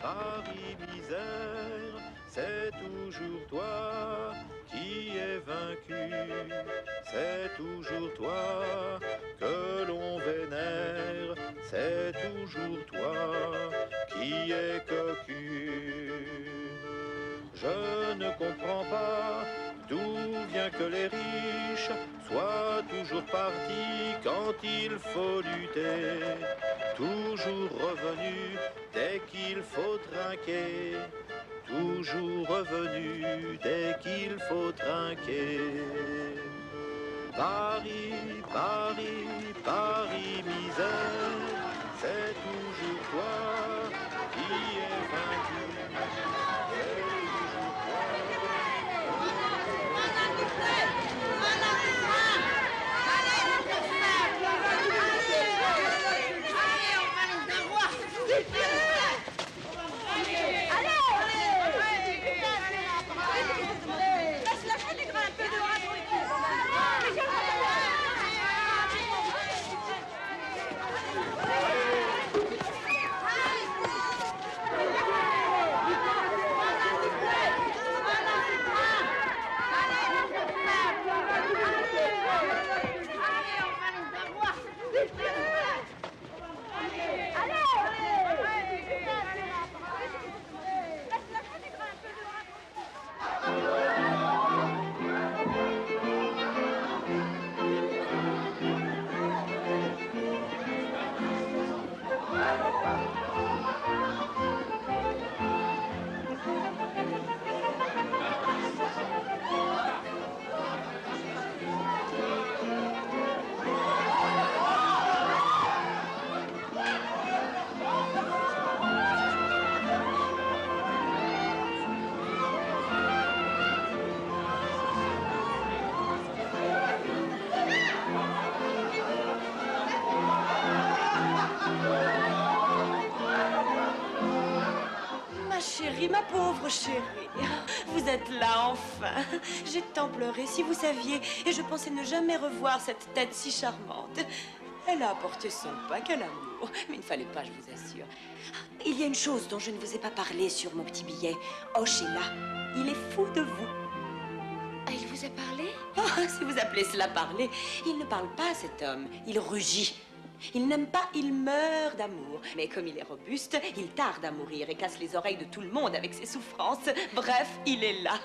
Paris misère, c'est toujours toi qui es vaincu. C'est toujours toi que l'on vénère. C'est toujours toi qui es cocu. Je ne comprends pas d'où vient que les riches soient toujours partis quand il faut lutter, toujours revenus dès qu'il faut trinquer, toujours revenus dès qu'il faut trinquer. Paris, Paris, Paris misère, c'est toujours toi qui es vaincu. Ma pauvre chérie, vous êtes là enfin. J'ai tant pleuré, si vous saviez, et je pensais ne jamais revoir cette tête si charmante. Elle a apporté son pain, quel amour. Mais il ne fallait pas, je vous assure. Il y a une chose dont je ne vous ai pas parlé sur mon petit billet. Hoche est là. Il est fou de vous. Ah, il vous a parlé? Oh, si vous appelez cela parler, il ne parle pas, cet homme. Il rugit. Il n'aime pas, il meurt d'amour. Mais comme il est robuste, il tarde à mourir et casse les oreilles de tout le monde avec ses souffrances. Bref, il est là.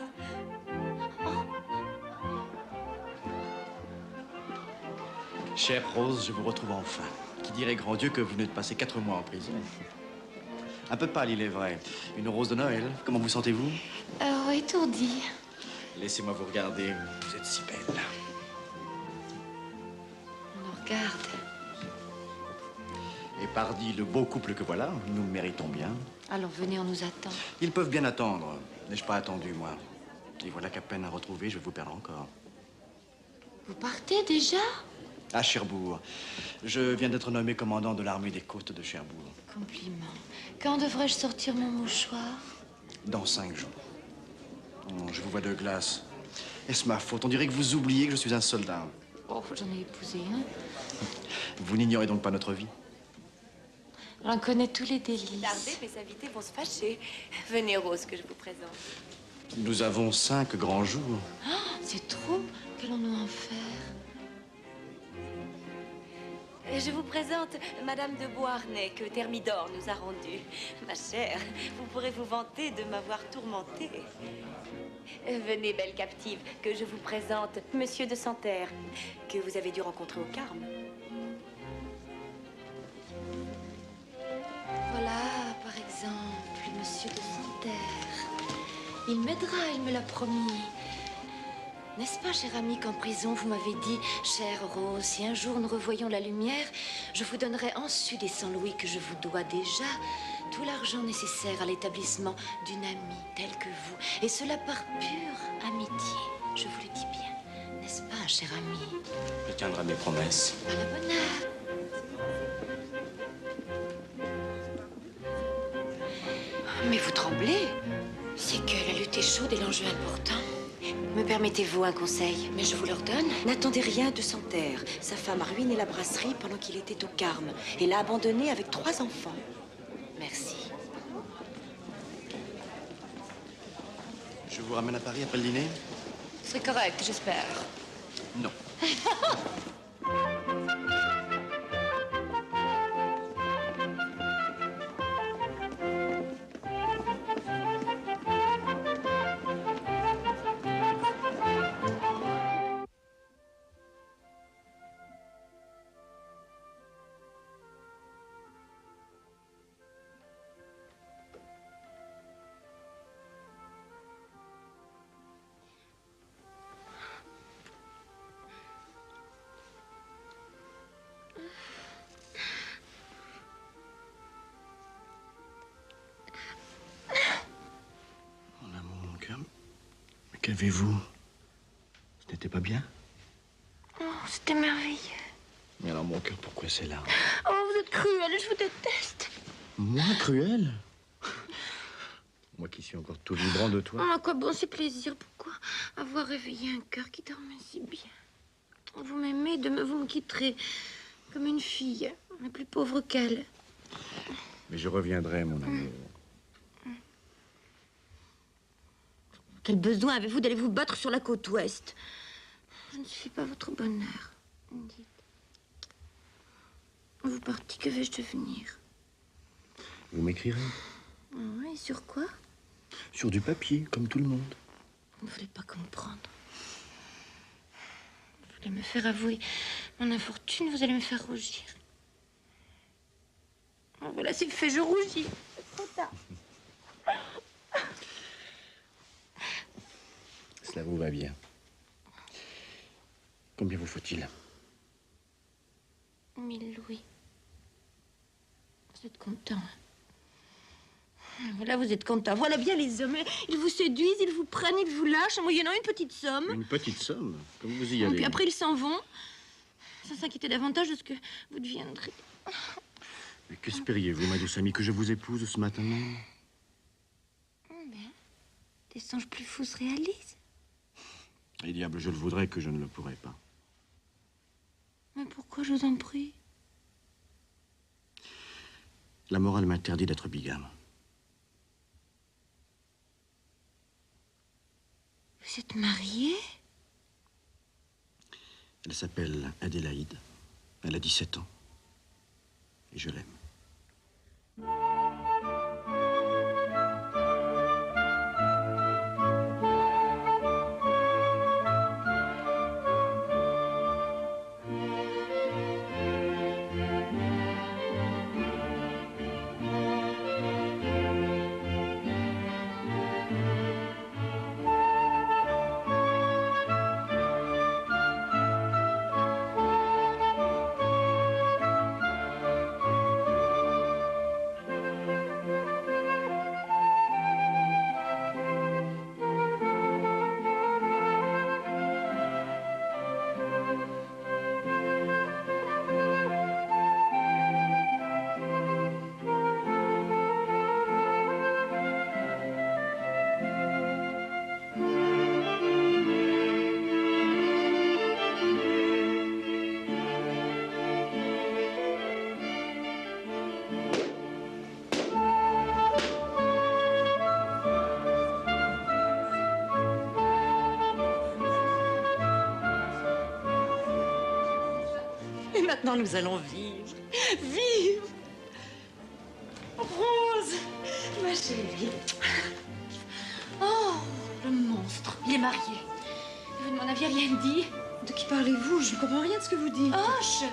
Chère Rose, je vous retrouve enfin. Qui dirait, grand Dieu, que vous venez de passer 4 mois en prison? Un peu pâle, il est vrai. Une rose de Noël. Comment vous sentez-vous? Étourdie. Laissez-moi vous regarder. Vous êtes si belle. On nous regarde. Et pardi, le beau couple que voilà, nous le méritons bien. Alors venez, on nous attend. Ils peuvent bien attendre. N'ai-je pas attendu, moi? Et voilà qu'à peine à retrouver, je vais vous perdre encore. Vous partez déjà? À Cherbourg. Je viens d'être nommé commandant de l'armée des côtes de Cherbourg. Compliment. Quand devrais-je sortir mon mouchoir? Dans 5 jours. Oh, je vous vois de glace. Est-ce ma faute? On dirait que vous oubliez que je suis un soldat. Oh, j'en ai épousé un. Vous n'ignorez donc pas notre vie? J'en connais tous les délices. Tardez, mes invités vont se fâcher. Venez, Rose, que je vous présente. Nous avons 5 grands jours. Oh, c'est trop. Qu'allons-nous en faire? Je vous présente Madame de Beauharnais, que Thermidor nous a rendue. Ma chère, vous pourrez vous vanter de m'avoir tourmentée. Venez, belle captive, que je vous présente Monsieur de Santerre, que vous avez dû rencontrer au Carme. Voilà, par exemple, Monsieur de Santerre. Il m'aidera, il me l'a promis. N'est-ce pas, cher ami, qu'en prison, vous m'avez dit, chère Rose, si un jour nous revoyons la lumière, je vous donnerai en su des 100 louis que je vous dois déjà, tout l'argent nécessaire à l'établissement d'une amie telle que vous, et cela par pure amitié. Je vous le dis bien, n'est-ce pas, cher ami? Je tiendrai mes promesses. À la bonne heure. Mais vous tremblez. C'est que la lutte est chaude et l'enjeu important. Me permettez-vous un conseil? Mais je vous l'ordonne. N'attendez rien de Santerre. Sa femme a ruiné la brasserie pendant qu'il était au Carme et l'a abandonné avec 3 enfants. Merci. vous ramène à Paris après le dîner? Ce serait correct, j'espère. Non. Qu'avez-vous? Ce n'était pas bien? Oh, c'était merveilleux. Mais alors, mon cœur, pourquoi c'est là? Oh, vous êtes cruel, je vous déteste. Moi, cruel? Moi qui suis encore tout vibrant de toi. Oh, à quoi bon ces plaisirs? Pourquoi avoir réveillé un cœur qui dormait si bien? Vous m'aimez, demain vous me quitterez comme une fille, la plus pauvre qu'elle. Mais je reviendrai, mon amour. Quel besoin avez-vous d'aller vous battre sur la côte ouest? Je ne suis pas votre bonheur. Dites. Vous partez, que vais-je devenir? Vous m'écrirez? Oui, sur quoi? Sur du papier, comme tout le monde. Vous ne voulez pas comprendre. Vous voulez me faire avouer mon infortune, vous allez me faire rougir. Oh, voilà, c'est fait, je rougis. C'est trop tard. Cela vous va bien. Combien vous faut-il? 1000 louis. Vous êtes content, hein? Voilà, vous êtes content. Voilà bien les hommes. Ils vous séduisent, ils vous prennent, ils vous lâchent en moyennant une petite somme. Une petite somme? Comme vous y Et allez. puis après, ils s'en vont, sans s'inquiéter davantage de ce que vous deviendrez. Mais qu'espériez-vous, ma douce amie, que je vous épouse ce matin même? Bien. Des songes plus fous se réalisent. Et diable, je le voudrais que je ne le pourrais pas. Mais pourquoi, je vous en prie? La morale m'interdit d'être bigame. Vous êtes mariée? Elle s'appelle Adélaïde. Elle a 17 ans. Et je l'aime. Et maintenant, nous allons vivre. Vivre. Rose, ma chérie. Oh, le monstre. Il est marié. Vous ne m'en aviez rien dit? De qui parlez-vous? Je ne comprends rien de ce que vous dites. Hoche!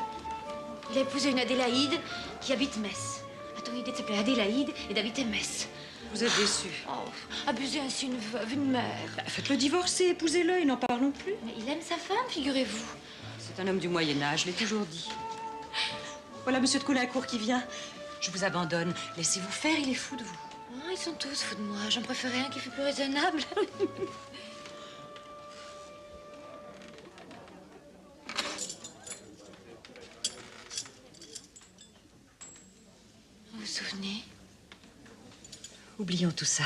Il a épousé une Adélaïde qui habite Metz. A-t-on idée de s'appeler Adélaïde et d'habiter Metz? Vous êtes déçue. Oh, abuser ainsi une veuve, une mère. Faites-le divorcer, épousez-le et n'en parlons plus. Mais il aime sa femme, figurez-vous. C'est un homme du Moyen-Âge, je l'ai toujours dit. Voilà monsieur de Coulaincourt qui vient. Je vous abandonne. Laissez-vous faire, il est fou de vous. Oh, ils sont tous fous de moi. J'en préférais un qui fut plus raisonnable. Vous vous souvenez? Oublions tout ça.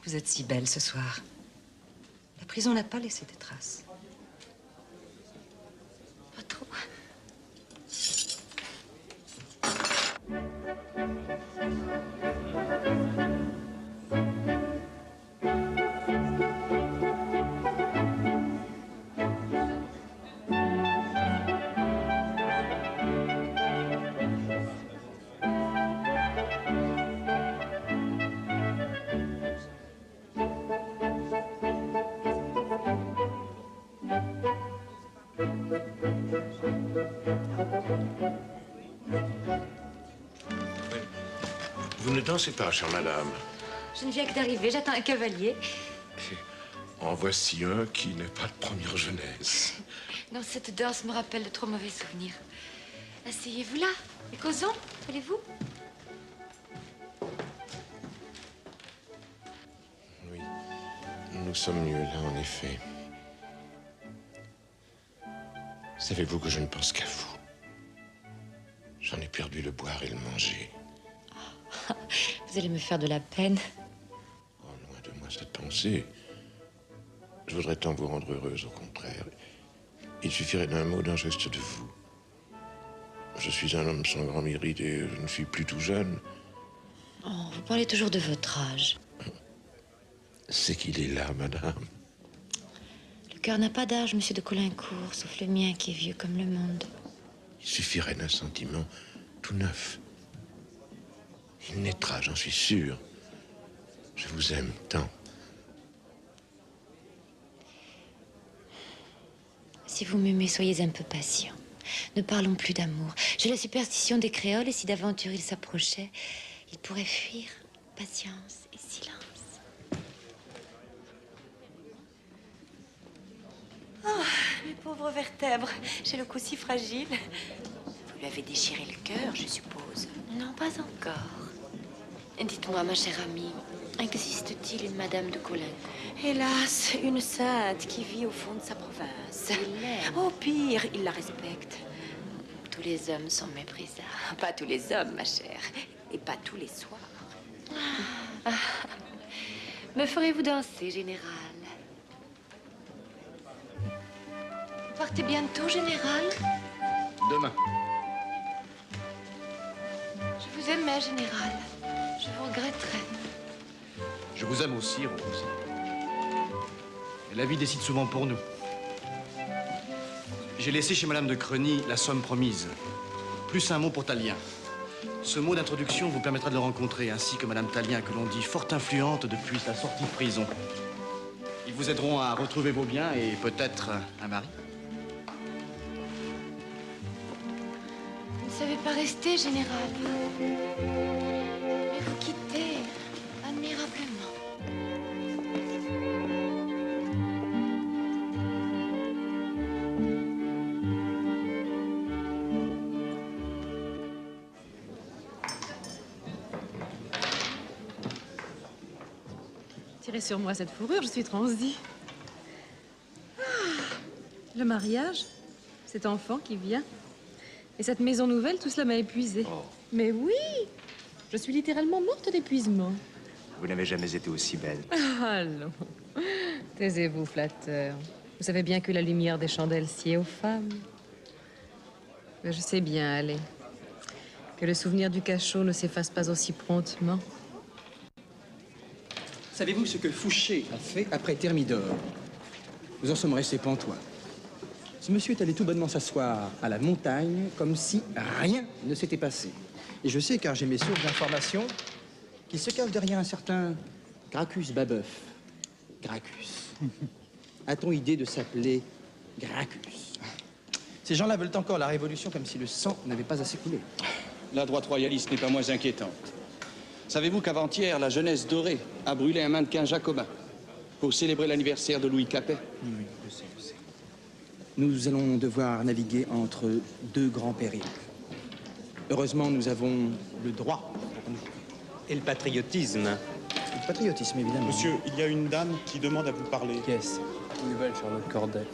Vous êtes si belle ce soir. La prison n'a pas laissé de traces. Pas trop. Vous ne dansez pas, chère madame. Je ne viens que d'arriver, j'attends un cavalier. En voici un qui n'est pas de première jeunesse. Non, cette danse me rappelle de trop mauvais souvenirs. Asseyez-vous là et causons, allez-vous? Oui, nous sommes mieux là, en effet. Savez-vous que je ne pense qu'à vous? J'en ai perdu le boire et le manger. Vous allez me faire de la peine. Oh, loin de moi cette pensée. Je voudrais tant vous rendre heureuse, au contraire. Il suffirait d'un mot, d'un geste de vous. Je suis un homme sans grand mérite et je ne suis plus tout jeune. Oh, vous parlez toujours de votre âge. C'est qu'il est là, madame. Le cœur n'a pas d'âge, monsieur de Caulaincourt, sauf le mien qui est vieux comme le monde. Il suffirait d'un sentiment tout neuf. Il naîtra, j'en suis sûr. Je vous aime tant. Si vous m'aimez, soyez un peu patient. Ne parlons plus d'amour. J'ai la superstition des créoles et si d'aventure ils s'approchaient, ils pourraient fuir. Patience et silence. Oh, mes pauvres vertèbres, j'ai le cou si fragile. Vous lui avez déchiré le cœur, je suppose. Non, pas encore. Dites-moi, ma chère amie, existe-t-il une Madame de Caulaincourt? Hélas, une sainte qui vit au fond de sa province. Il l'aime. Au pire, il la respecte. Tous les hommes sont méprisables. Pas tous les hommes, ma chère, et pas tous les soirs. Me ferez-vous danser, général? Vous partez bientôt, général? Demain. Je vous aimais, général. Je vous regretterai. Je vous aime aussi, Rose. Et la vie décide souvent pour nous. J'ai laissé chez Madame de Creny la somme promise, plus un mot pour Talien. Ce mot d'introduction vous permettra de le rencontrer, ainsi que Madame Talien, que l'on dit fort influente depuis sa sortie de prison. Ils vous aideront à retrouver vos biens et peut-être un mari. Vous ne savez pas rester, général. Mais vous quittez admirablement. Tirez sur moi cette fourrure, je suis transie. Ah, le mariage, cet enfant qui vient, et cette maison nouvelle, tout cela m'a épuisée. Oh. Mais oui, je suis littéralement morte d'épuisement. Vous n'avez jamais été aussi belle. Allons, taisez-vous, flatteur. Vous savez bien que la lumière des chandelles sied aux femmes. Mais je sais bien, allez, que le souvenir du cachot ne s'efface pas aussi promptement. Savez-vous ce que Fouché a fait après Thermidor? Nous en sommes restés pantois. Ce monsieur est allé tout bonnement s'asseoir à la montagne comme si rien ne s'était passé. Et je sais, car j'ai mes sources d'informations, qu'il se cache derrière un certain Gracchus Babeuf. Gracchus. A-t-on idée de s'appeler Gracchus? Ces gens-là veulent encore la révolution comme si le sang n'avait pas assez coulé. La droite royaliste n'est pas moins inquiétante. Savez-vous qu'avant-hier, la jeunesse dorée a brûlé un mannequin jacobin pour célébrer l'anniversaire de Louis Capet? Oui, je sais. Nous allons devoir naviguer entre deux grands périls. Heureusement, nous avons le droit pour nous. Et le patriotisme. Le patriotisme, évidemment. Monsieur, il y a une dame qui demande à vous parler. Qui est-ce? Une nouvelle sur notre cordet.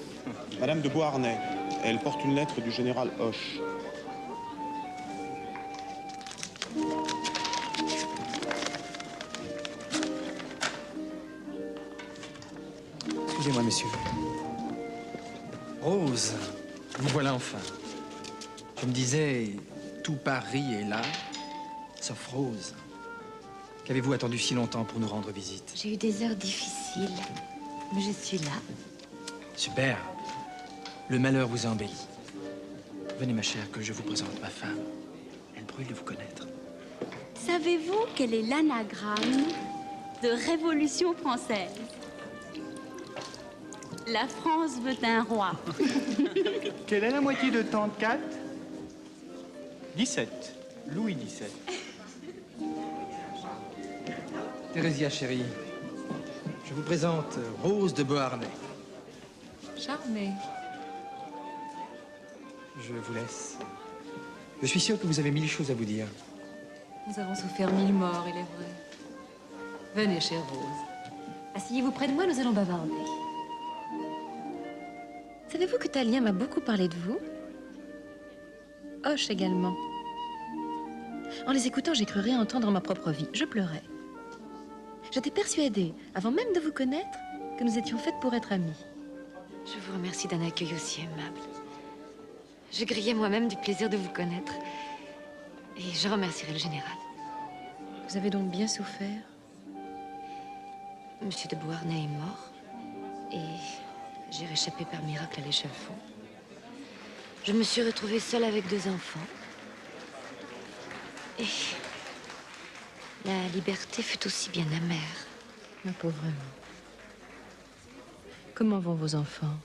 Madame de Beauharnais. Elle porte une lettre du général Hoche. Excusez-moi, messieurs. Rose, vous voilà enfin. Je me disais, tout Paris est là, sauf Rose. Qu'avez-vous attendu si longtemps pour nous rendre visite? J'ai eu des heures difficiles, mais je suis là. Super. Le malheur vous a embelli. Venez, ma chère, que je vous présente ma femme. Elle brûle de vous connaître. Savez-vous quel est l'anagramme de Révolution française? La France veut un roi. Quelle est la moitié de 34? 17. Louis XVII. Thérésia, chérie, je vous présente Rose de Beauharnais. Charmée. Je vous laisse. Je suis sûr que vous avez mille choses à vous dire. Nous avons souffert 1000 morts, il est vrai. Venez, chère Rose. Asseyez-vous près de moi, nous allons bavarder. Savez-vous que Talien m'a beaucoup parlé de vous? Hoche également. En les écoutant, j'ai cru réentendre ma propre vie. Je pleurais. J'étais persuadée, avant même de vous connaître, que nous étions faites pour être amies. Je vous remercie d'un accueil aussi aimable. Je grillais moi-même du plaisir de vous connaître. Et je remercierai le général. Vous avez donc bien souffert? Monsieur de Beauharnais est mort. Et j'ai réchappé par miracle à l'échafaud. Je me suis retrouvée seule avec 2 enfants. Et la liberté fut aussi bien amère. Ma pauvre amie. Comment vont vos enfants?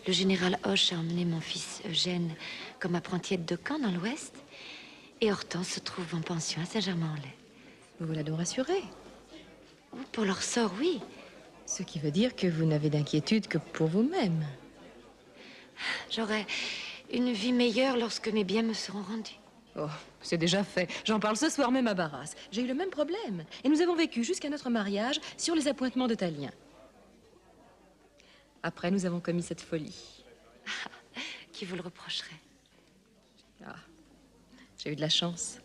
Le général Hoche a emmené mon fils Eugène comme apprenti aide de camp dans l'Ouest. Et Hortense se trouve en pension à Saint-Germain-en-Laye. Vous voilà donc rassurée. Pour leur sort, oui. Ce qui veut dire que vous n'avez d'inquiétude que pour vous-même. J'aurai une vie meilleure lorsque mes biens me seront rendus. Oh, c'est déjà fait. J'en parle ce soir même à Barras. J'ai eu le même problème. Et nous avons vécu jusqu'à notre mariage sur les appointements de Talien. Après, nous avons commis cette folie. Qui vous le reprocherait? Ah, j'ai eu de la chance.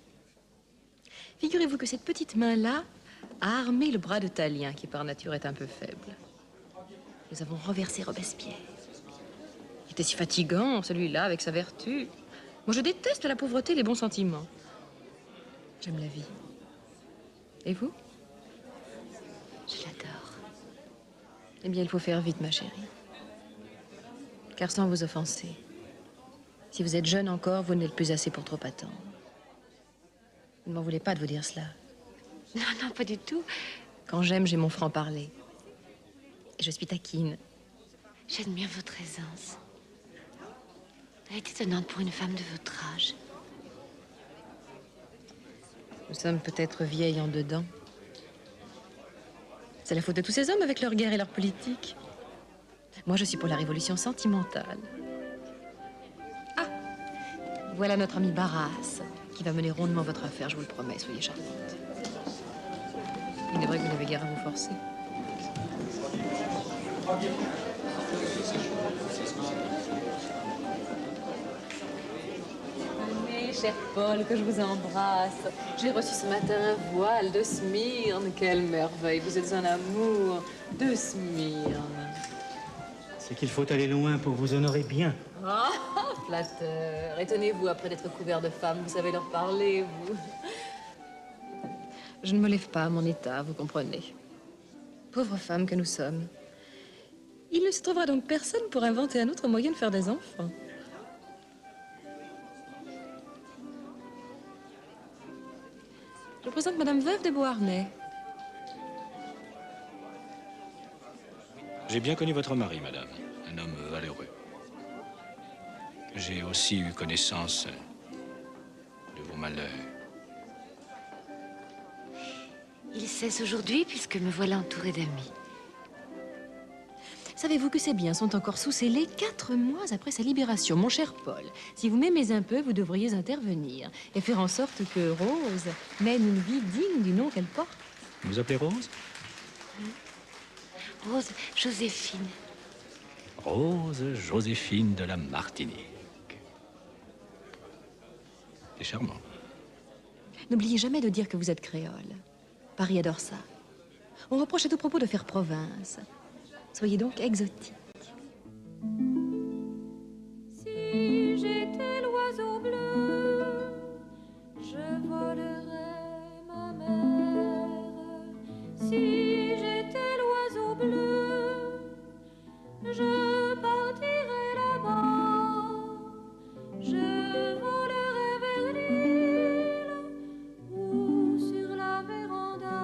Figurez-vous que cette petite main-là a armé le bras de Talien, qui par nature est un peu faible. Nous avons renversé Robespierre. Il était si fatigant, celui-là, avec sa vertu. Moi, je déteste la pauvreté et les bons sentiments. J'aime la vie. Et vous? Je l'adore. Eh bien, il faut faire vite, ma chérie. Car sans vous offenser, si vous êtes jeune encore, vous n'êtes plus assez pour trop attendre. Vous ne m'en voulez pas de vous dire cela. Non, non, pas du tout. Quand j'aime, j'ai mon franc-parler. Et je suis taquine. J'admire votre aisance. Elle est étonnante pour une femme de votre âge. Nous sommes peut-être vieilles en dedans. C'est la faute de tous ces hommes avec leur guerre et leur politique. Moi, je suis pour la révolution sentimentale. Ah, voilà notre ami Barras, qui va mener rondement votre affaire, je vous le promets, soyez charmante. Il est vrai que vous n'avez guère à vous forcer. Venez, cher Paul, que je vous embrasse. J'ai reçu ce matin un voile de Smyrne. Quelle merveille, vous êtes un amour de Smyrne. C'est qu'il faut aller loin pour vous honorer bien. Ah, flatteur. Étonnez-vous, après d'être couvert de femmes, vous savez leur parler, vous. Je ne me lève pas à mon état, vous comprenez. Pauvres femmes que nous sommes. Il ne se trouvera donc personne pour inventer un autre moyen de faire des enfants. Je vous présente Madame Veuve de Beauharnais. J'ai bien connu votre mari, madame. Un homme valeureux. J'ai aussi eu connaissance de vos malheurs. Il cesse aujourd'hui puisque me voilà entourée d'amis. Savez-vous que ces biens sont encore sous scellés 4 mois après sa libération, mon cher Paul? Si vous m'aimez un peu, vous devriez intervenir et faire en sorte que Rose mène une vie digne du nom qu'elle porte. Vous vous appelez Rose? Rose Joséphine. Rose Joséphine de la Martinique. C'est charmant. N'oubliez jamais de dire que vous êtes créole. Paris adore ça. On reproche à tout propos de faire province. Soyez donc exotique. Si j'étais l'oiseau bleu, je volerais ma mère. Si j'étais l'oiseau bleu, je partirais là-bas. Je volerais vers l'île ou sur la véranda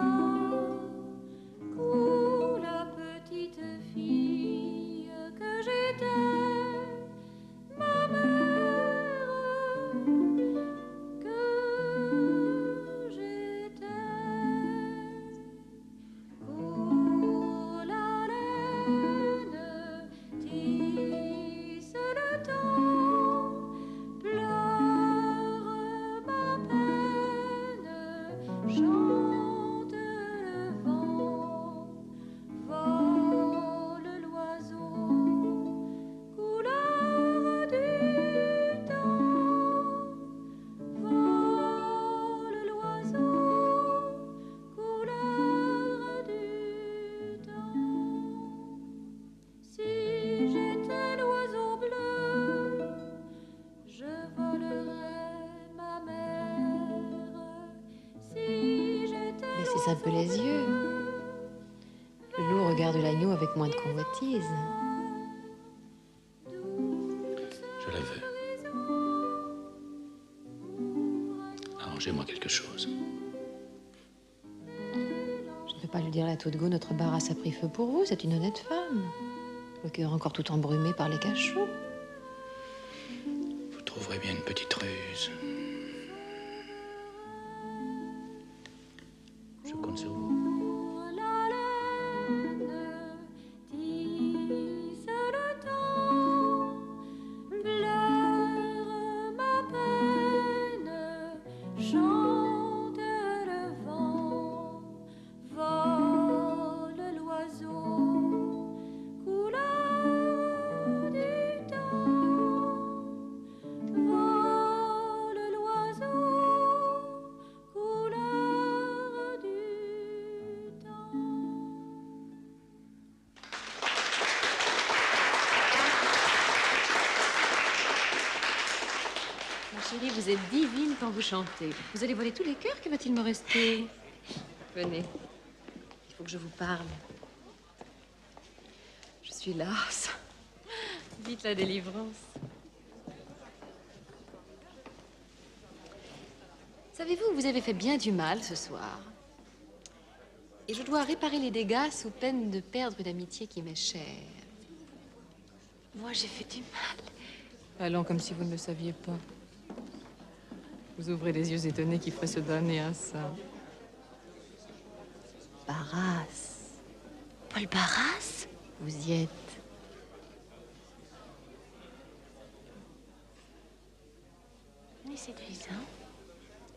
où la petite fille je volerai ma mère. Si j'étais Baissez un peu les yeux. Le loup regarde l'agneau avec moins de convoitise. Je la veux. Arrangez-moi quelque chose. Je ne peux pas lui dire à toute go, notre barasse a pris feu pour vous, c'est une honnête femme. Le cœur encore tout embrumé par les cachots. Vous trouverez bien une petite ruse. Je compte sur vous. la laine, tisse le temps, pleure ma peine, chante le vent, vole l'oiseau, couleur du temps, vole l'oiseau, couleur du temps. Ma chérie, vous êtes divine quand vous chantez. Vous allez voler tous les cœurs, que va-t-il me rester? Venez, il faut que je vous parle. Je suis lasse. Dites la délivrance. Savez-vous, vous avez fait bien du mal ce soir. Et je dois réparer les dégâts sous peine de perdre une amitié qui m'est chère. Moi, j'ai fait du mal. Allons comme si vous ne le saviez pas. Vous ouvrez des yeux étonnés qui feraient se damner à ça. Barras. Paul Barras? Vous y êtes. Il est séduisant.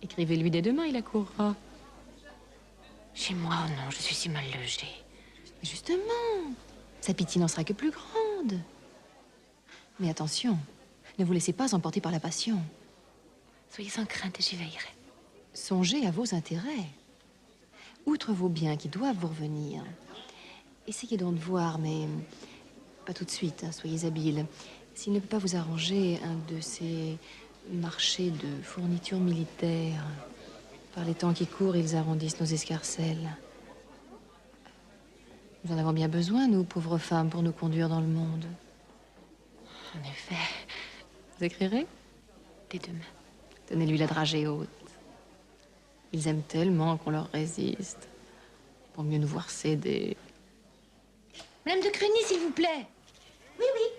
Écrivez-lui dès demain, il accourra. Chez moi, oh non, je suis si mal logée. Mais justement, sa pitié n'en sera que plus grande. Mais attention, ne vous laissez pas emporter par la passion. Soyez sans crainte et j'y veillerai. Songez à vos intérêts. Outre vos biens qui doivent vous revenir, essayez donc de voir, mais pas tout de suite, hein, soyez habiles. S'il ne peut pas vous arranger un de ces marchés de fournitures militaires, par les temps qui courent, ils arrondissent nos escarcelles. Nous en avons bien besoin, nous, pauvres femmes, pour nous conduire dans le monde. En effet. Vous écrirez? Dès demain. Tenez-lui la dragée haute. Ils aiment tellement qu'on leur résiste. Pour mieux nous voir céder. Madame de Creny, s'il vous plaît. Oui, oui.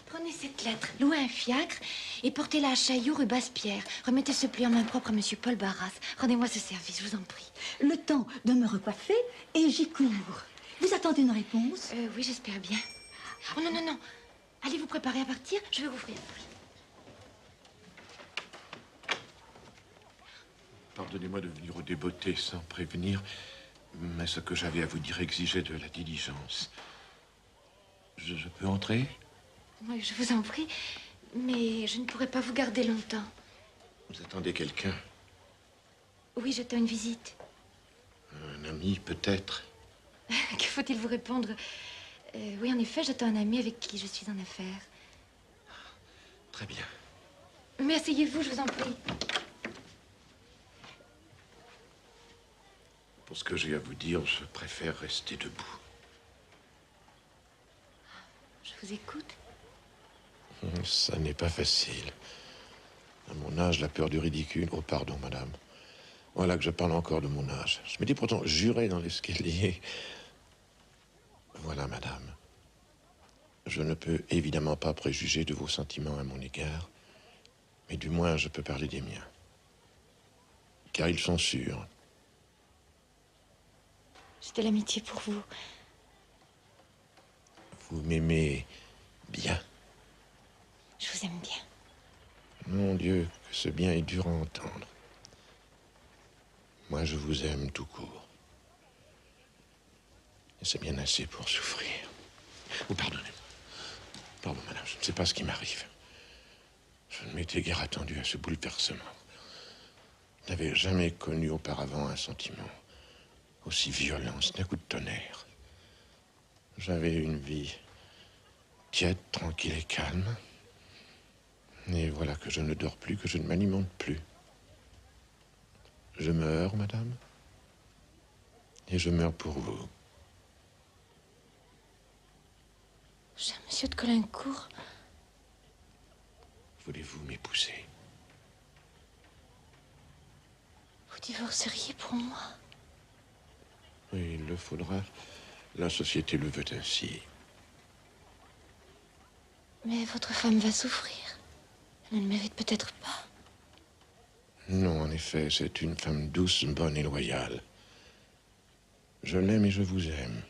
Prenez cette lettre, louez un fiacre et portez-la à Chaillot, rue Basse-Pierre. Remettez ce pli en main propre à Monsieur Paul Barras. Rendez-moi ce service, je vous en prie. Le temps de me recoiffer et j'y cours. Vous attendez une réponse? Oui, j'espère bien. Oh non, non, non. Allez vous préparer à partir, je vais ouvrir. Pardonnez-moi de venir au débeauté sans prévenir, mais ce que j'avais à vous dire exigeait de la diligence. Je peux entrer? Oui, je vous en prie, mais je ne pourrai pas vous garder longtemps. Vous attendez quelqu'un? Oui, j'attends une visite. Un ami, peut-être? Que faut-il vous répondre? Oui, en effet, j'attends un ami avec qui je suis en affaires. Très bien. Mais asseyez-vous, je vous en prie. Pour ce que j'ai à vous dire, je préfère rester debout. Je vous écoute. Ça n'est pas facile. À mon âge, la peur du ridicule... Oh, pardon, madame. Voilà que je parle encore de mon âge. Je me dis pourtant juré dans l'escalier. Voilà, madame. Je ne peux évidemment pas préjuger de vos sentiments à mon égard, mais du moins je peux parler des miens. Car ils sont sûrs. J'ai de l'amitié pour vous. Vous m'aimez bien. Je vous aime bien. Mon Dieu, que ce bien est dur à entendre. Moi, je vous aime tout court. Et c'est bien assez pour souffrir. Vous pardonnez-moi. Pardon, madame, je ne sais pas ce qui m'arrive. Je ne m'étais guère attendu à ce bouleversement. Je n'avais jamais connu auparavant un sentiment aussi violent, c'est un coup de tonnerre. J'avais une vie tiède, tranquille et calme. Et voilà que je ne dors plus, que je ne m'alimente plus. Je meurs, madame. Et je meurs pour vous. Cher monsieur de Caulaincourt, Voulez-vous m'épouser? vous divorceriez pour moi? Oui, il le faudra. La société le veut ainsi. Mais votre femme va souffrir. Elle ne le mérite peut-être pas. Non, en effet, c'est une femme douce, bonne et loyale. Je l'aime et je vous aime.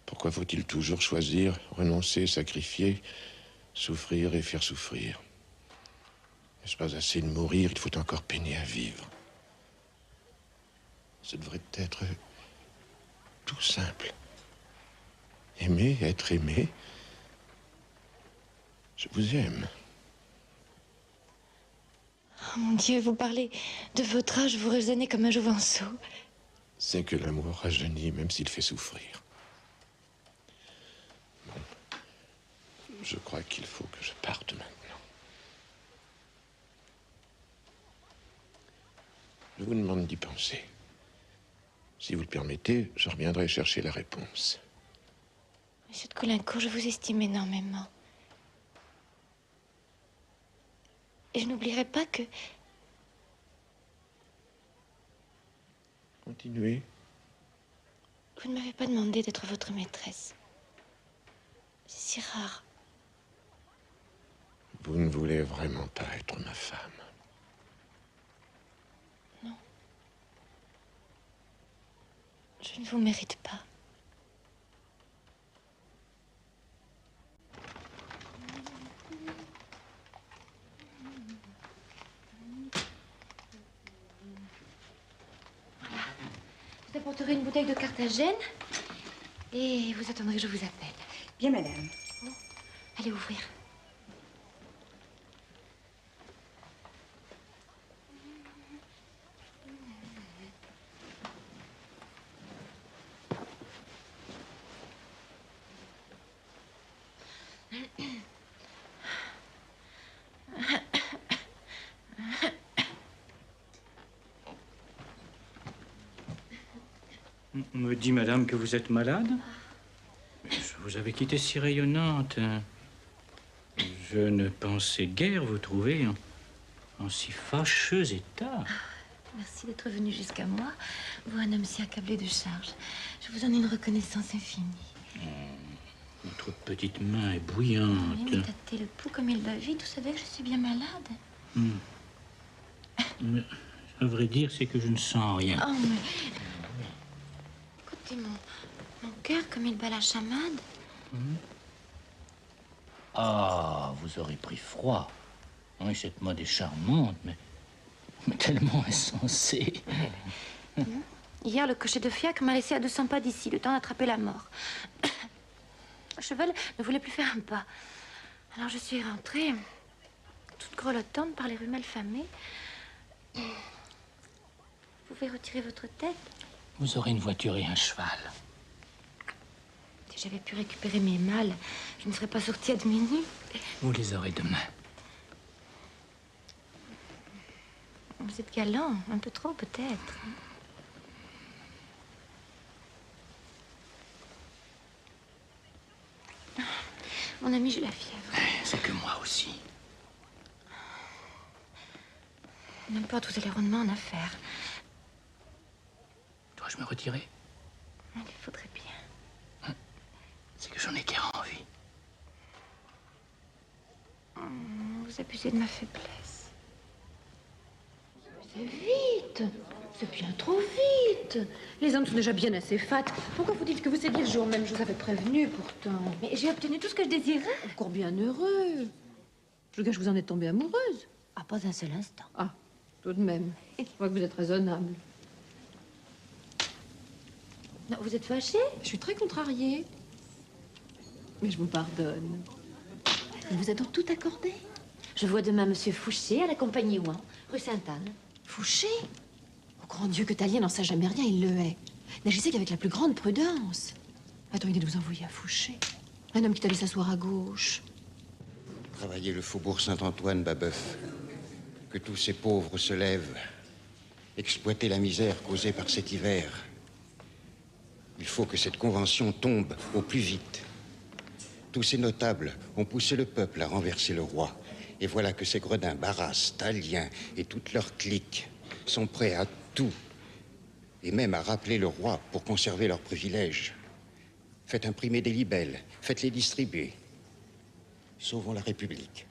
Pourquoi faut-il toujours choisir, renoncer, sacrifier, souffrir et faire souffrir? N'est-ce pas assez de mourir? Il faut encore peiner à vivre. Ce devrait être tout simple. Aimer, être aimé. Je vous aime. Oh mon Dieu, vous parlez de votre âge, vous raisonnez comme un jouvenceau. C'est que l'amour rajeunit, même s'il fait souffrir. Bon. Je crois qu'il faut que je parte maintenant. Je vous demande d'y penser. Si vous le permettez, je reviendrai chercher la réponse. Monsieur de Caulaincourt, je vous estime énormément. Et je n'oublierai pas que... Continuez. Vous ne m'avez pas demandé d'être votre maîtresse. C'est si rare. Vous ne voulez vraiment pas être ma femme. Non. Je ne vous mérite pas. Vous apporterez une bouteille de Carthagène et vous attendrez que je vous appelle. Bien, madame. Oh, allez ouvrir. On me dit, madame, que vous êtes malade? Mais je vous avais quitté si rayonnante. Je ne pensais guère vous trouver en si fâcheux état. Merci d'être venu jusqu'à moi. Vous, un homme si accablé de charges. Je vous en ai une reconnaissance infinie. Votre petite main est bouillante. Oui, mais tâtez le pouls comme il va vite. Vous savez que je suis bien malade. Mais, à vrai dire, c'est que je ne sens rien. Oh, mais... Écoutez, mon cœur, comme il bat la chamade. Ah, vous aurez pris froid. Oui, cette mode est charmante, mais tellement insensée. Hier, le cocher de fiacre m'a laissé à 200 pas d'ici, le temps d'attraper la mort. Le cheval ne voulait plus faire un pas. Alors je suis rentrée, toute grelottante par les rues malfamées. Vous pouvez retirer votre tête? Vous aurez une voiture et un cheval. Si j'avais pu récupérer mes malles, je ne serais pas sortie à demi-nue. Vous les aurez demain. Vous êtes galant, un peu trop peut-être. Mon ami, j'ai la fièvre. C'est que moi aussi. N'importe, vous allez rondement en affaire. Dois-je me retirer? Il faudrait bien. C'est que j'en ai guère envie. Vous abusez de ma faiblesse. C'est vite. C'est bien trop vite. Les hommes sont déjà bien assez fat. Pourquoi vous dites que vous cédiez le jour même? Je vous avais prévenu pourtant. Mais j'ai obtenu tout ce que je désirais. Encore bien heureux. Je gâche que vous en êtes tombée amoureuse. Ah, pas un seul instant. Ah, tout de même. Je vois que vous êtes raisonnable. Non, vous êtes fâchée? Je suis très contrariée. Mais je vous pardonne. Il vous a donc tout accordé? Je vois demain Monsieur Fouché à la compagnie Ouan, rue Sainte-Anne. Fouché? Oh, grand Dieu, que Talien n'en sait jamais rien, il le hait. N'agissez qu'avec la plus grande prudence. Attends, idée de vous envoyer à Fouché. Un homme qui t'allait s'asseoir à gauche. Travailler le faubourg Saint-Antoine, Babeuf. Que tous ces pauvres se lèvent. Exploiter la misère causée par cet hiver. Il faut que cette convention tombe au plus vite. Tous ces notables ont poussé le peuple à renverser le roi. Et voilà que ces gredins, Barras, Talien et toute leur clique sont prêts à tout. Et même à rappeler le roi pour conserver leurs privilèges. Faites imprimer des libelles, faites-les distribuer. Sauvons la République.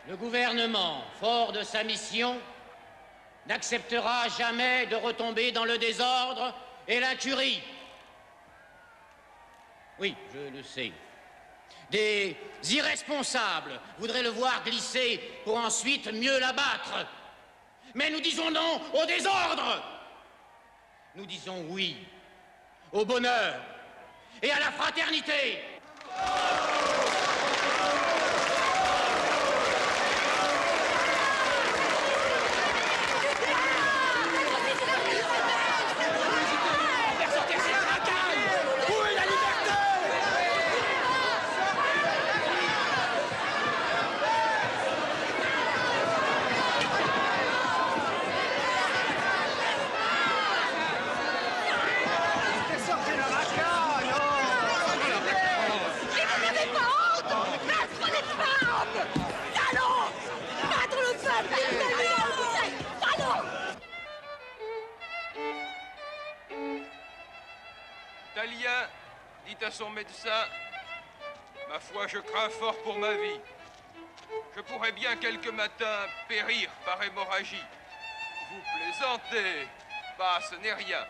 Le gouvernement, fort de sa mission, n'acceptera jamais de retomber dans le désordre et l'incurie. Oui, je le sais. Des irresponsables voudraient le voir glisser pour ensuite mieux l'abattre. Mais nous disons non au désordre. Nous disons oui au bonheur et à la fraternité. Talien dit à son médecin: ma foi, je crains fort pour ma vie. Je pourrais bien quelques matins périr par hémorragie. Vous plaisantez. Bah, ce n'est rien.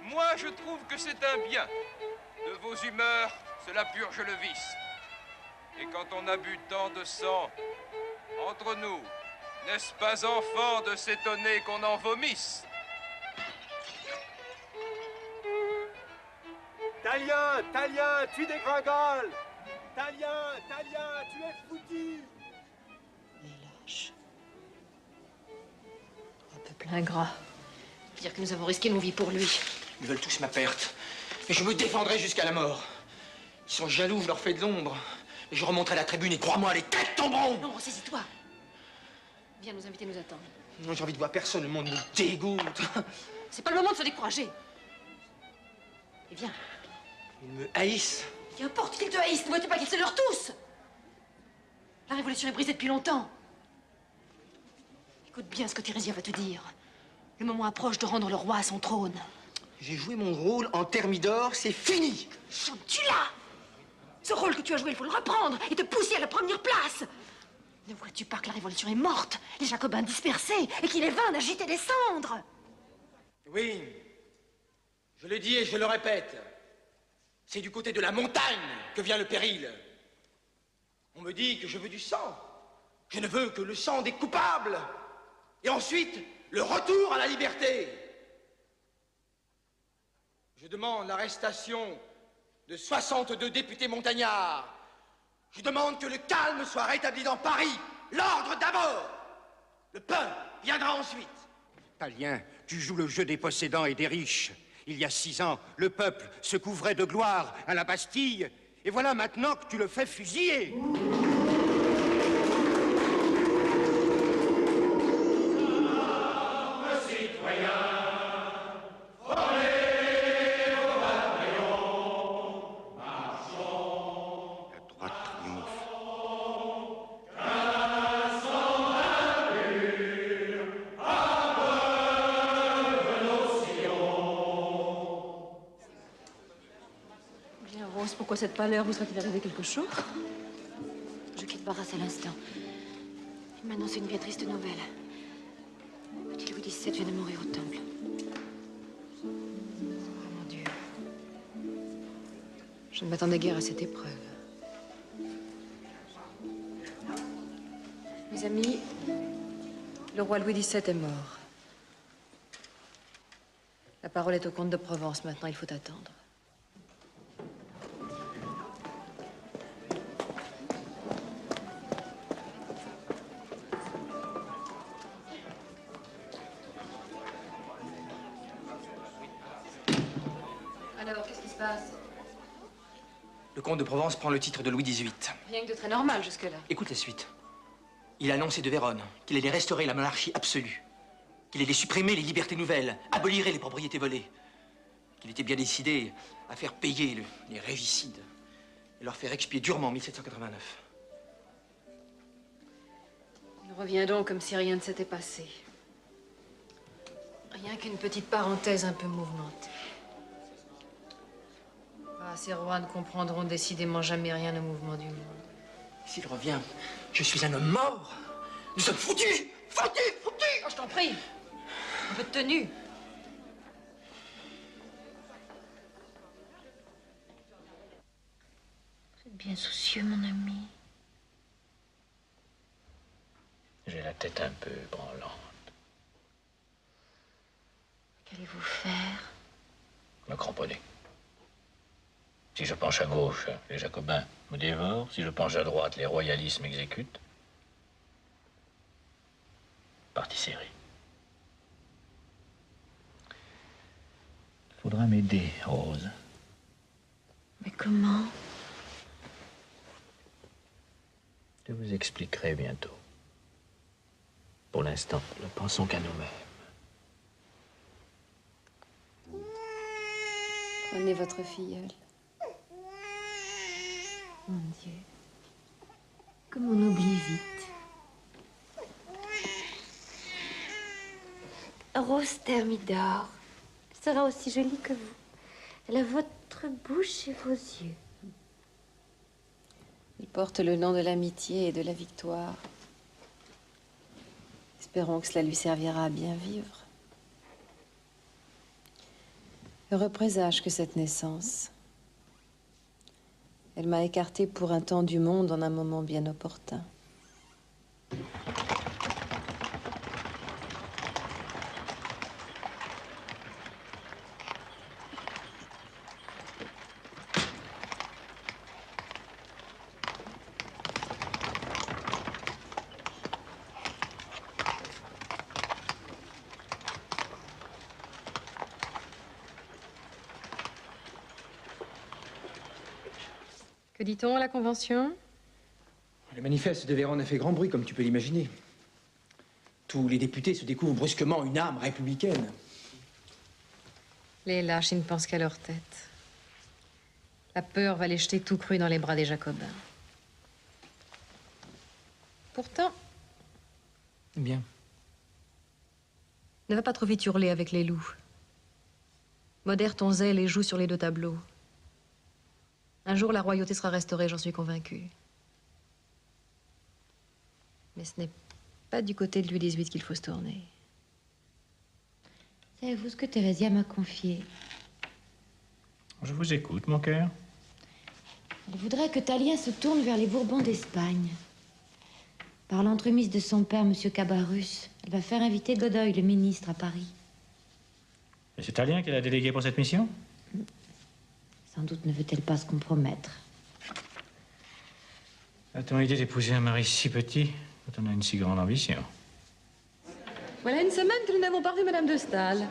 Moi, je trouve que c'est un bien. De vos humeurs, cela purge le vice. Et quand on a bu tant de sang, entre nous, n'est-ce pas, enfant, de s'étonner qu'on en vomisse? Talien, Talien, tu dégringoles! Talien, Talien, tu es foutu! Les lâches. Un peuple ingrat. Dire que nous avons risqué nos vies pour lui. Ils veulent tous ma perte. Et je me défendrai jusqu'à la mort. Ils sont jaloux, je leur fais de l'ombre. Et je remonterai la tribune et crois-moi, les têtes tomberont! Non, ressaisis-toi. Viens, nos invités nous attendent. Non, j'ai envie de voir personne, le monde me dégoûte. C'est pas le moment de se décourager. Et viens. Ils me haïssent. Qu'importe qu'ils te haïssent, ne vois-tu pas qu'ils se leurrent tous? La révolution est brisée depuis longtemps. Écoute bien ce que Thérésia va te dire. Le moment approche de rendre le roi à son trône. J'ai joué mon rôle en Thermidor, c'est fini. Chante-tu là? Ce rôle que tu as joué, il faut le reprendre et te pousser à la première place. Ne vois-tu pas que la révolution est morte, les Jacobins dispersés, et qu'il est vain d'agiter des cendres? Oui, je le dis et je le répète. C'est du côté de la montagne que vient le péril. On me dit que je veux du sang. Je ne veux que le sang des coupables. Et ensuite, le retour à la liberté. Je demande l'arrestation de 62 députés montagnards. Je demande que le calme soit rétabli dans Paris. L'ordre d'abord. Le peuple viendra ensuite. Talien, tu joues le jeu des possédants et des riches. Il y a 6 ans, le peuple se couvrait de gloire à la Bastille. Et voilà maintenant que tu le fais fusiller. Pourquoi cette pâleur? Vous serait-il arrivé quelque chose? Je quitte Barras à l'instant. Il m'a annoncé une bien triste nouvelle. Petit Louis XVII vient de mourir au Temple. Oh mon Dieu. Je ne m'attendais guère à cette épreuve. Mes amis, le roi Louis XVII est mort. La parole est au comte de Provence. Maintenant, il faut attendre. alors, qu'est-ce qui se passe? Le comte de Provence prend le titre de Louis XVIII. Rien que de très normal jusque-là. Écoute la suite. Il a annoncé de Vérone qu'il allait restaurer la monarchie absolue, qu'il allait supprimer les libertés nouvelles, abolirait les propriétés volées, qu'il était bien décidé à faire payer les régicides et leur faire expier durement en 1789. Il revient donc comme si rien ne s'était passé. Rien qu'une petite parenthèse un peu mouvementée. Ah, ces rois ne comprendront décidément jamais rien au mouvement du monde. S'il revient, je suis un homme mort. Nous sommes foutus! Foutus! Foutus! Oh, je t'en prie. Un peu de tenue. Vous êtes bien soucieux, mon ami. J'ai la tête un peu branlante. Qu'allez-vous faire? Me cramponner. Si je penche à gauche, les Jacobins me dévorent. Si je penche à droite, les royalistes m'exécutent. Partie serrée. Faudra m'aider, Rose. Mais comment? Je vous expliquerai bientôt. Pour l'instant, ne pensons qu'à nous-mêmes. Prenez votre filleule. Mon Dieu. Comme on oublie vite. Rose Thermidor sera aussi jolie que vous. Elle a votre bouche et vos yeux. Il porte le nom de l'amitié et de la victoire. Espérons que cela lui servira à bien vivre. Heureux présage que cette naissance. Elle m'a écartée pour un temps du monde en un moment bien opportun. Que dit-on à la Convention? Le manifeste de Vérone a fait grand bruit, comme tu peux l'imaginer. Tous les députés se découvrent brusquement une âme républicaine. Les lâches, ils ne pensent qu'à leur tête. La peur va les jeter tout cru dans les bras des Jacobins. Pourtant, Bien. ne va pas trop vite hurler avec les loups. Modère ton zèle et joue sur les deux tableaux. Un jour, la royauté sera restaurée, j'en suis convaincue. Mais ce n'est pas du côté de Louis XVIII qu'il faut se tourner. Savez-vous ce que Thérésia m'a confié? Je vous écoute, mon cœur. Elle voudrait que Talien se tourne vers les Bourbons d'Espagne. Par l'entremise de son père, M. Cabarrus, elle va faire inviter Godoy, le ministre, à Paris. Et c'est Talien qui l'a délégué pour cette mission? Sans doute ne veut-elle pas se compromettre. A-t-on idée d'épouser un mari si petit quand on a une si grande ambition? Voilà une semaine que nous n'avons pas vu Madame de Staël.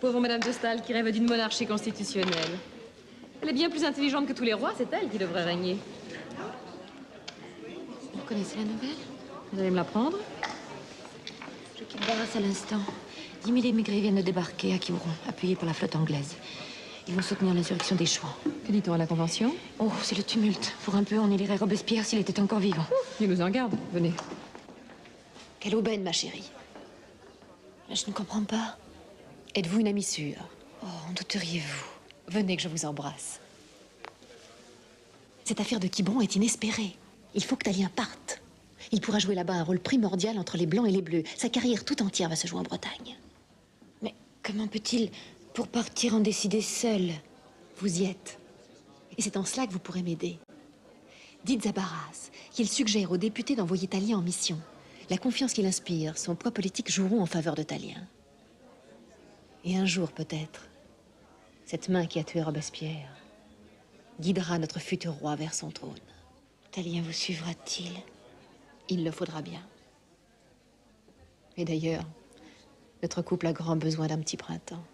Pauvre Madame de Staël qui rêve d'une monarchie constitutionnelle. Elle est bien plus intelligente que tous les rois, c'est elle qui devrait régner. Vous connaissez la nouvelle? Vous allez me la prendre? Je quitte Barras à l'instant. 10 000 émigrés viennent de débarquer à Quiberon, appuyés par la flotte anglaise. Ils vont soutenir l'insurrection des Chouans. Que dit-on à la Convention? Oh, c'est le tumulte. Pour un peu, on élirait Robespierre s'il était encore vivant. Dieu nous en garde. Venez. Quelle aubaine, ma chérie. Je ne comprends pas. Êtes-vous une amie sûre? Oh, en douteriez-vous? Venez que je vous embrasse. Cette affaire de Quiberon est inespérée. Il faut que Talien parte. Il pourra jouer là-bas un rôle primordial entre les Blancs et les Bleus. Sa carrière tout entière va se jouer en Bretagne. Mais comment peut-il, pour partir, en décider seul? Vous y êtes. Et c'est en cela que vous pourrez m'aider. Dites à Barras qu'il suggère aux députés d'envoyer Talien en mission. La confiance qu'il inspire, son poids politique joueront en faveur de Talien. Et un jour, peut-être, cette main qui a tué Robespierre guidera notre futur roi vers son trône. Talien vous suivra-t-il? Il le faudra bien. Et d'ailleurs, notre couple a grand besoin d'un petit printemps.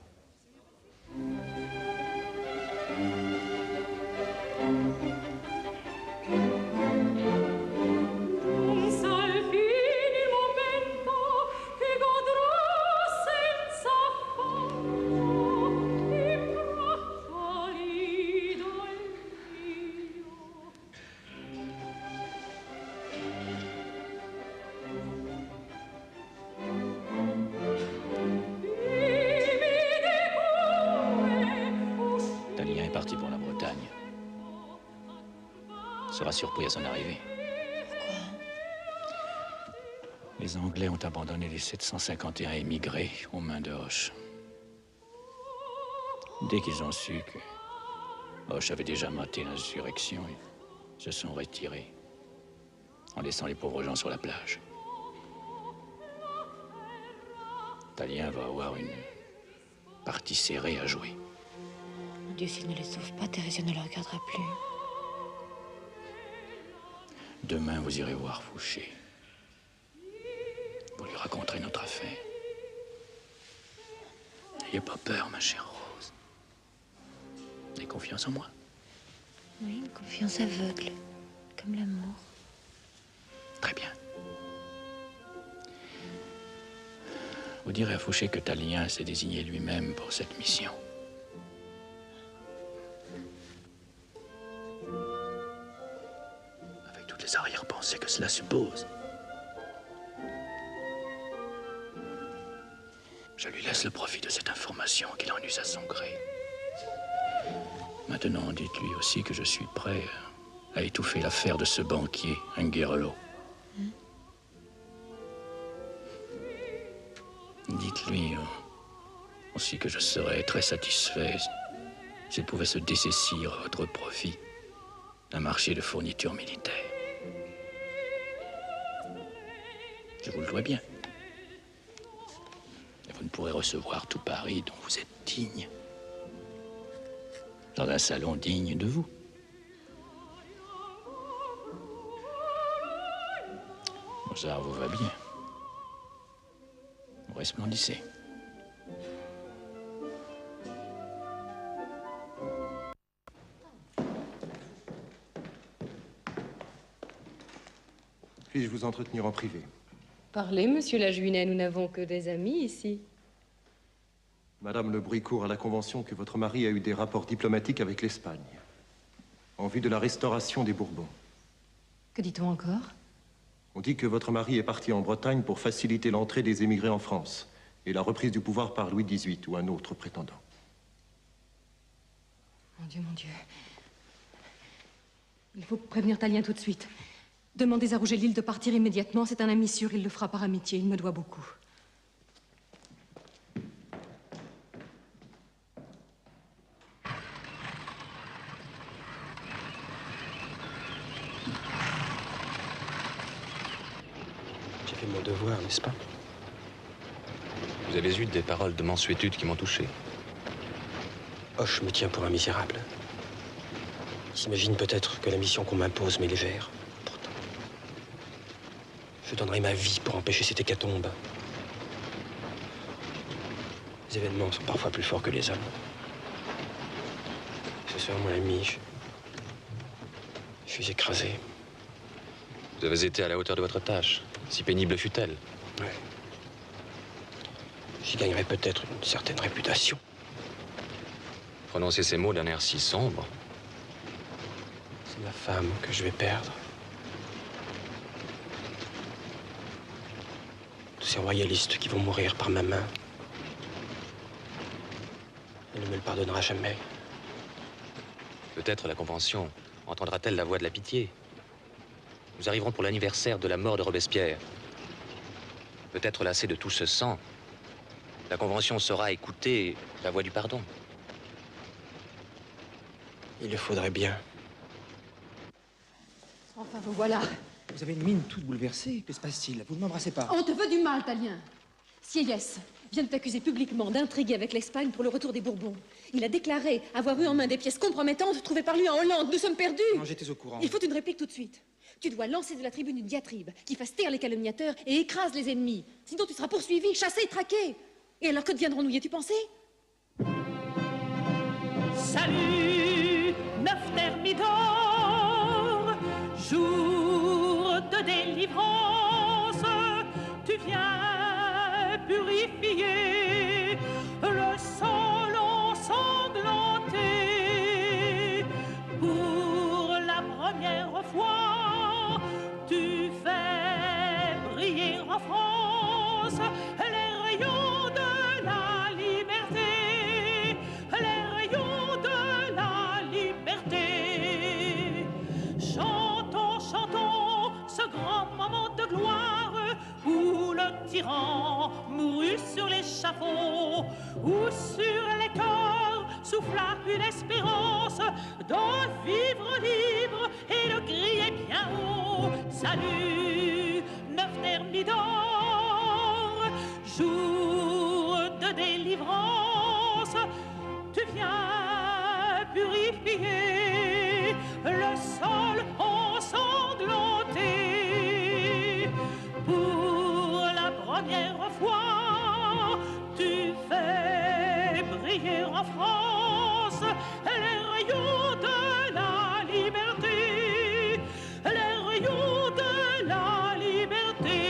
sera surpris à son arrivée. Pourquoi? Les Anglais ont abandonné les 751 émigrés aux mains de Hoche. Dès qu'ils ont su que Hoche avait déjà maté l'insurrection, ils se sont retirés, en laissant les pauvres gens sur la plage. Talien va avoir une partie serrée à jouer. Mon Dieu, s'il ne les sauve pas, Thérésia ne le regardera plus. Demain, vous irez voir Fouché. Vous lui raconterez notre affaire. N'ayez pas peur, ma chère Rose. Ayez confiance en moi. Oui, une confiance aveugle, comme l'amour. Très bien. Vous direz à Fouché que Talien s'est désigné lui-même pour cette mission. Avec toutes les arrière-pensées que cela suppose. Je lui laisse le profit de cette information qu'il en use à son gré. Maintenant, dites-lui aussi que je suis prêt à étouffer l'affaire de ce banquier, Anguirolo. Dites-lui aussi que je serais très satisfait s'il pouvait se dessaisir à votre profit d'un marché de fournitures militaires. Je vous le dois bien. Et vous ne pourrez recevoir tout Paris dont vous êtes digne, dans un salon digne de vous. Ça vous va bien. Vous resplendissez. Puis-je vous entretenir en privé? Parlez, monsieur Lajuinet, nous n'avons que des amis ici. Madame, le bruit court à la Convention que votre mari a eu des rapports diplomatiques avec l'Espagne, en vue de la restauration des Bourbons. Que dit-on encore? On dit que votre mari est parti en Bretagne pour faciliter l'entrée des émigrés en France et la reprise du pouvoir par Louis XVIII ou un autre prétendant. Mon Dieu, mon Dieu. Il faut prévenir Talien tout de suite. Demandez à Rouget-Lille de partir immédiatement. C'est un ami sûr, il le fera par amitié. Il me doit beaucoup. J'ai fait mon devoir, n'est-ce pas? Vous avez eu des paroles de mansuétude qui m'ont touché. Hoche me tient pour un misérable. Il s'imagine peut-être que la mission qu'on m'impose m'est légère. Pourtant, je donnerai ma vie pour empêcher cette hécatombe. Les événements sont parfois plus forts que les hommes. Ce soir, mon ami, je suis écrasé. Vous avez été à la hauteur de votre tâche, si pénible fut-elle. Oui. J'y gagnerais peut-être une certaine réputation. Prononcer ces mots d'un air si sombre. C'est ma femme que je vais perdre. Tous ces royalistes qui vont mourir par ma main. Elle ne me le pardonnera jamais. Peut-être la Convention entendra-t-elle la voix de la pitié. Nous arriverons pour l'anniversaire de la mort de Robespierre. Peut-être lassée de tout ce sang, la Convention saura écouter la voix du pardon. Il le faudrait bien. Enfin, vous voilà. Vous avez une mine toute bouleversée. Que se passe-t-il? Vous ne m'embrassez pas. On te veut du mal, Talien. Sieyès vient de t'accuser publiquement d'intriguer avec l'Espagne pour le retour des Bourbons. Il a déclaré avoir eu en main des pièces compromettantes trouvées par lui en Hollande. Nous sommes perdus. Non, j'étais au courant. Il faut une réplique tout de suite. Tu dois lancer de la tribune une diatribe qui fasse taire les calomniateurs et écrase les ennemis. Sinon, tu seras poursuivi, chassé, traqué. Et alors que deviendront-nous, y es-tu pensé? Salut, neuf thermidor, jour de délivrance, tu viens purifier le sol ensanglanté. Pour la première fois, tu fais briller en France les rayons de la liberté, les rayons de la liberté. Chante tyran mourut sur l'échafaud, où sur les corps souffla une espérance d'en vivre libre et de crier bien haut. Salut, neuf thermidor, jour de délivrance, tu viens purifier le sol ensanglanté. Pour la première fois, tu fais briller en France les rayons de la liberté, les rayons de la liberté.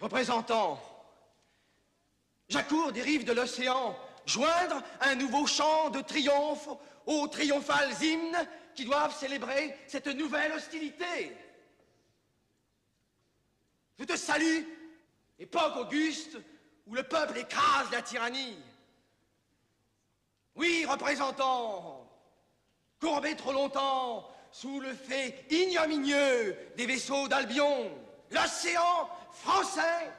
Représentants, j'accours des rives de l'océan joindre un nouveau chant de triomphe aux triomphales hymnes qui doivent célébrer cette nouvelle hostilité. Je te salue, époque auguste où le peuple écrase la tyrannie. Oui, représentants, courbés trop longtemps sous le fait ignominieux des vaisseaux d'Albion, l'océan français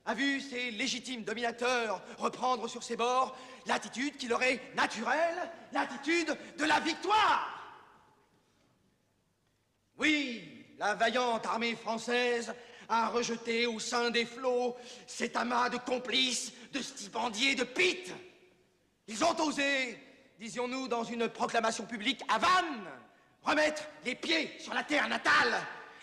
a vu ses légitimes dominateurs reprendre sur ses bords l'attitude qui leur est naturelle, l'attitude de la victoire. Oui, la vaillante armée française a rejeté au sein des flots cet amas de complices, de stipendiés, de pites. Ils ont osé, disions-nous dans une proclamation publique à Vannes, remettre les pieds sur la terre natale.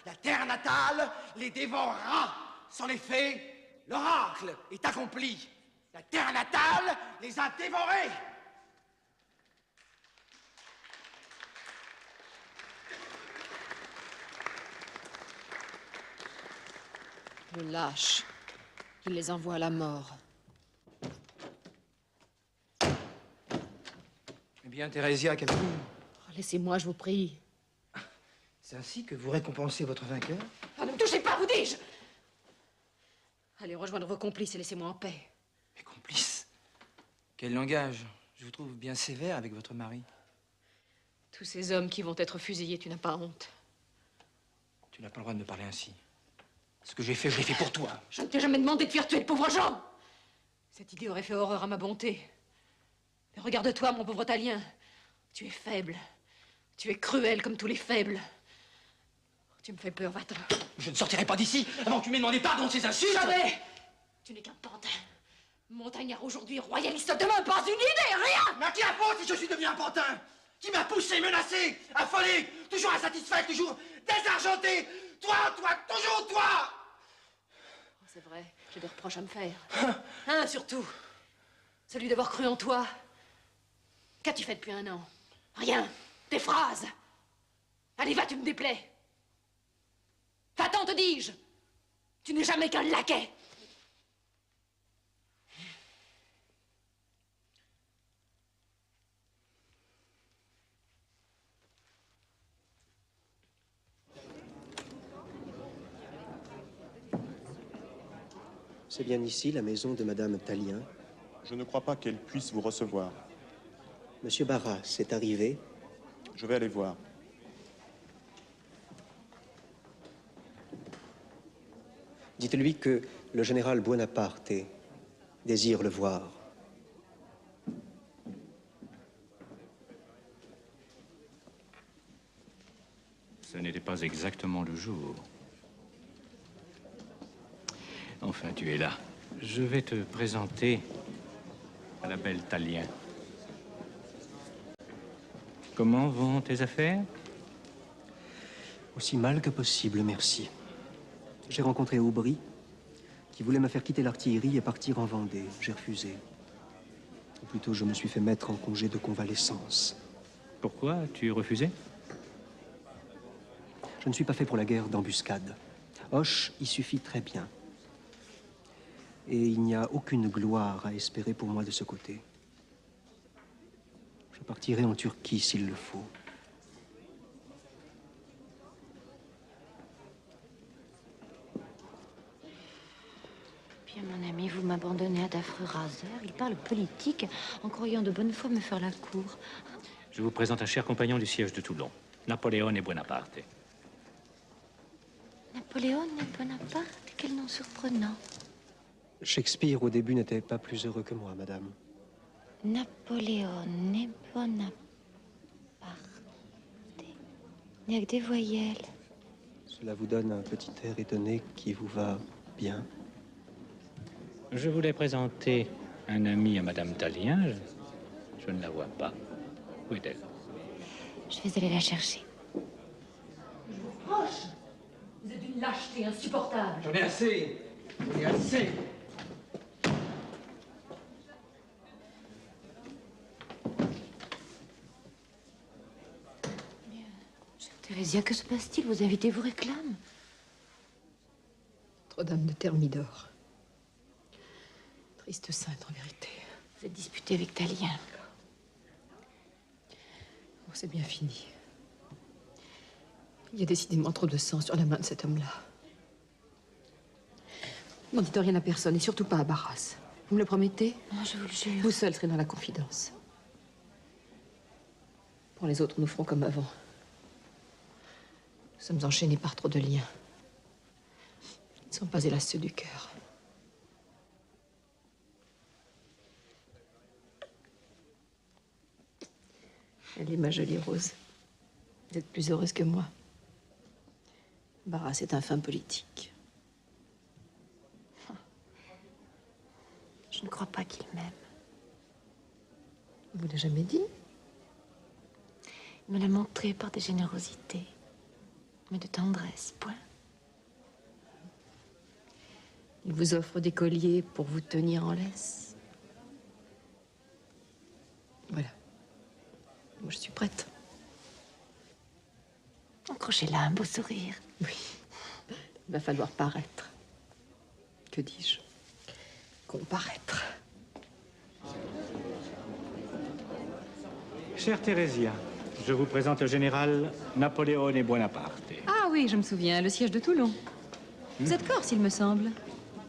La terre natale les dévorera. Sans les faits, l'oracle est accompli. La terre natale les a dévorés. Le lâche. Il les envoie à la mort. Eh bien, Thérésia Capine, Laissez-moi, je vous prie. c'est ainsi que vous récompensez votre vainqueur? Ah, ne me touchez pas, vous dis-je! Allez rejoindre vos complices et laissez-moi en paix. Mes complices? Quel langage! Je vous trouve bien sévère avec votre mari. Tous ces hommes qui vont être fusillés, tu n'as pas honte? Tu n'as pas le droit de me parler ainsi. Ce que j'ai fait, je l'ai fait pour toi. Je ne t'ai jamais demandé de faire tuer de pauvres gens! Cette idée aurait fait horreur à ma bonté. Mais regarde-toi, mon pauvre Talien. Tu es faible. Tu es cruel comme tous les faibles. Tu me fais peur, va-t'en. Je ne sortirai pas d'ici avant que tu m'aies demandé pardon de ces insultes. Jamais! Tu n'es qu'un pantin. Montagnard aujourd'hui, royaliste demain, pas une idée, rien! Mais à qui la faute si je suis devenu un pantin? Qui m'a poussé, menacé, affolé, toujours insatisfait, toujours désargenté? Toi, toujours toi! Oh, c'est vrai, j'ai des reproches à me faire. Un surtout. Celui d'avoir cru en toi. Qu'as-tu fait depuis 1 an? Rien. Des phrases. Allez, va, tu me déplais. Va-t'en, te dis-je. Tu n'es jamais qu'un laquais. C'est bien ici la maison de Madame Talien. Je ne crois pas qu'elle puisse vous recevoir. Monsieur Barras est arrivé. Je vais aller voir. Dites-lui que le général Buonaparte désire le voir. Ce n'était pas exactement le jour. Enfin, tu es là. Je vais te présenter à la belle Talien. Comment vont tes affaires? Aussi mal que possible, merci. J'ai rencontré Aubry, qui voulait me faire quitter l'artillerie et partir en Vendée. J'ai refusé. Ou plutôt, je me suis fait mettre en congé de convalescence. Pourquoi as-tu refusé? Je ne suis pas fait pour la guerre d'embuscade. Hoche y suffit très bien. Et il n'y a aucune gloire à espérer pour moi de ce côté. Je partirai en Turquie s'il le faut. Bien, mon ami, vous m'abandonnez à d'affreux raseurs. Il parle politique en croyant de bonne foi me faire la cour. Je vous présente un cher compagnon du siège de Toulon, Napoléon et Bonaparte. Napoléon et Bonaparte, quel nom surprenant. Shakespeare, au début, n'était pas plus heureux que moi, madame. Napoléon et Bonaparte. Il n'y a que des voyelles. Cela vous donne un petit air étonné qui vous va bien. Je voulais présenter un ami à Madame Tallien. Je ne la vois pas. Où est-elle? Je vais aller la chercher. Proche. Vous êtes d'une lâcheté insupportable. J'en ai assez. J'en ai assez. Thérésia, que se passe-t-il? Vos invités vous réclament. Notre-Dame de Thermidor. Triste sainte, en vérité. Vous êtes disputé avec Tallien. Oh, c'est bien fini. Il y a décidément trop de sang sur la main de cet homme-là. N'en dites rien à personne, et surtout pas à Barras. Vous me le promettez? Non, je vous le jure. Vous seul serez dans la confidence. Pour les autres, nous ferons comme avant. Nous sommes enchaînés par trop de liens. Ils ne sont pas élastieux du cœur. Elle est ma jolie Rose. Vous êtes plus heureuse que moi. Barras est un fin politique. Je ne crois pas qu'il m'aime. Vous ne l'a jamais dit? Il me l'a montré par des générosités. Mais de tendresse, point. Il vous offre des colliers pour vous tenir en laisse. Voilà. Moi, je suis prête. Accrochez-là un beau sourire. Oui. Il va falloir paraître. Que dis-je? Comparaître. Chère Thérésia, je vous présente le général Napoléon et Bonaparte. Ah oui, je me souviens, le siège de Toulon. Vous êtes corse, il me semble.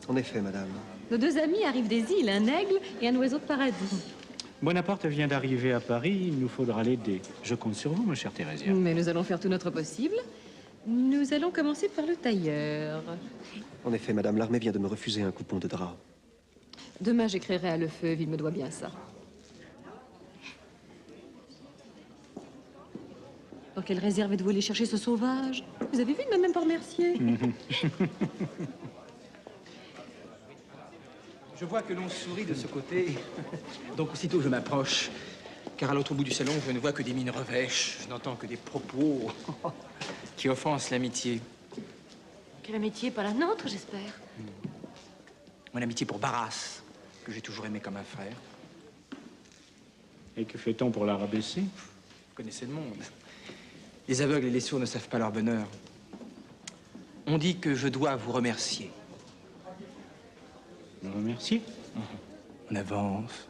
En effet, madame. Nos deux amis arrivent des îles, un aigle et un oiseau de paradis. Bonaparte vient d'arriver à Paris, il nous faudra l'aider. Je compte sur vous, ma chère Thérésia. Mais nous allons faire tout notre possible. Nous allons commencer par le tailleur. En effet, madame, l'armée vient de me refuser un coupon de drap. Demain, j'écrirai à Lefebvre, il me doit bien ça. Dans quelle réserve êtes-vous allé chercher ce sauvage? Vous avez vu, il ne m'a même pas remercié. Je vois que l'on sourit de ce côté. Donc aussitôt je m'approche, car à l'autre bout du salon, je ne vois que des mines revêches. Je n'entends que des propos qui offensent l'amitié. Quelle amitié, pas la nôtre, j'espère. Mon amitié pour Barras, que j'ai toujours aimé comme un frère. Et que fait-on pour la rabaisser? Vous connaissez le monde. Les aveugles et les sourds ne savent pas leur bonheur. On dit que je dois vous remercier. Me remercier? On avance.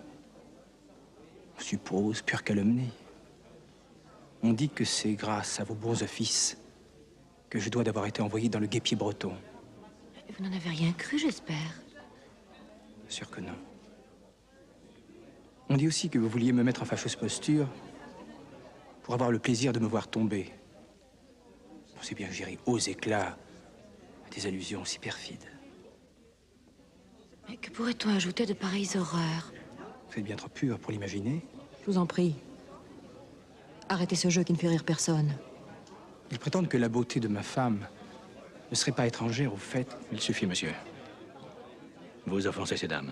On suppose, pure calomnie. On dit que c'est grâce à vos bons offices que je dois d'avoir été envoyé dans le guêpier breton. Vous n'en avez rien cru, j'espère. Bien sûr que non. On dit aussi que vous vouliez me mettre en fâcheuse posture pour avoir le plaisir de me voir tomber. Pensez bien que j'irai aux éclats à des allusions si perfides. Mais que pourrait-on ajouter de pareilles horreurs? Vous êtes bien trop pur pour l'imaginer. Je vous en prie. Arrêtez ce jeu qui ne fait rire personne. Ils prétendent que la beauté de ma femme ne serait pas étrangère au fait. Il suffit, monsieur. Vous offensez ces dames.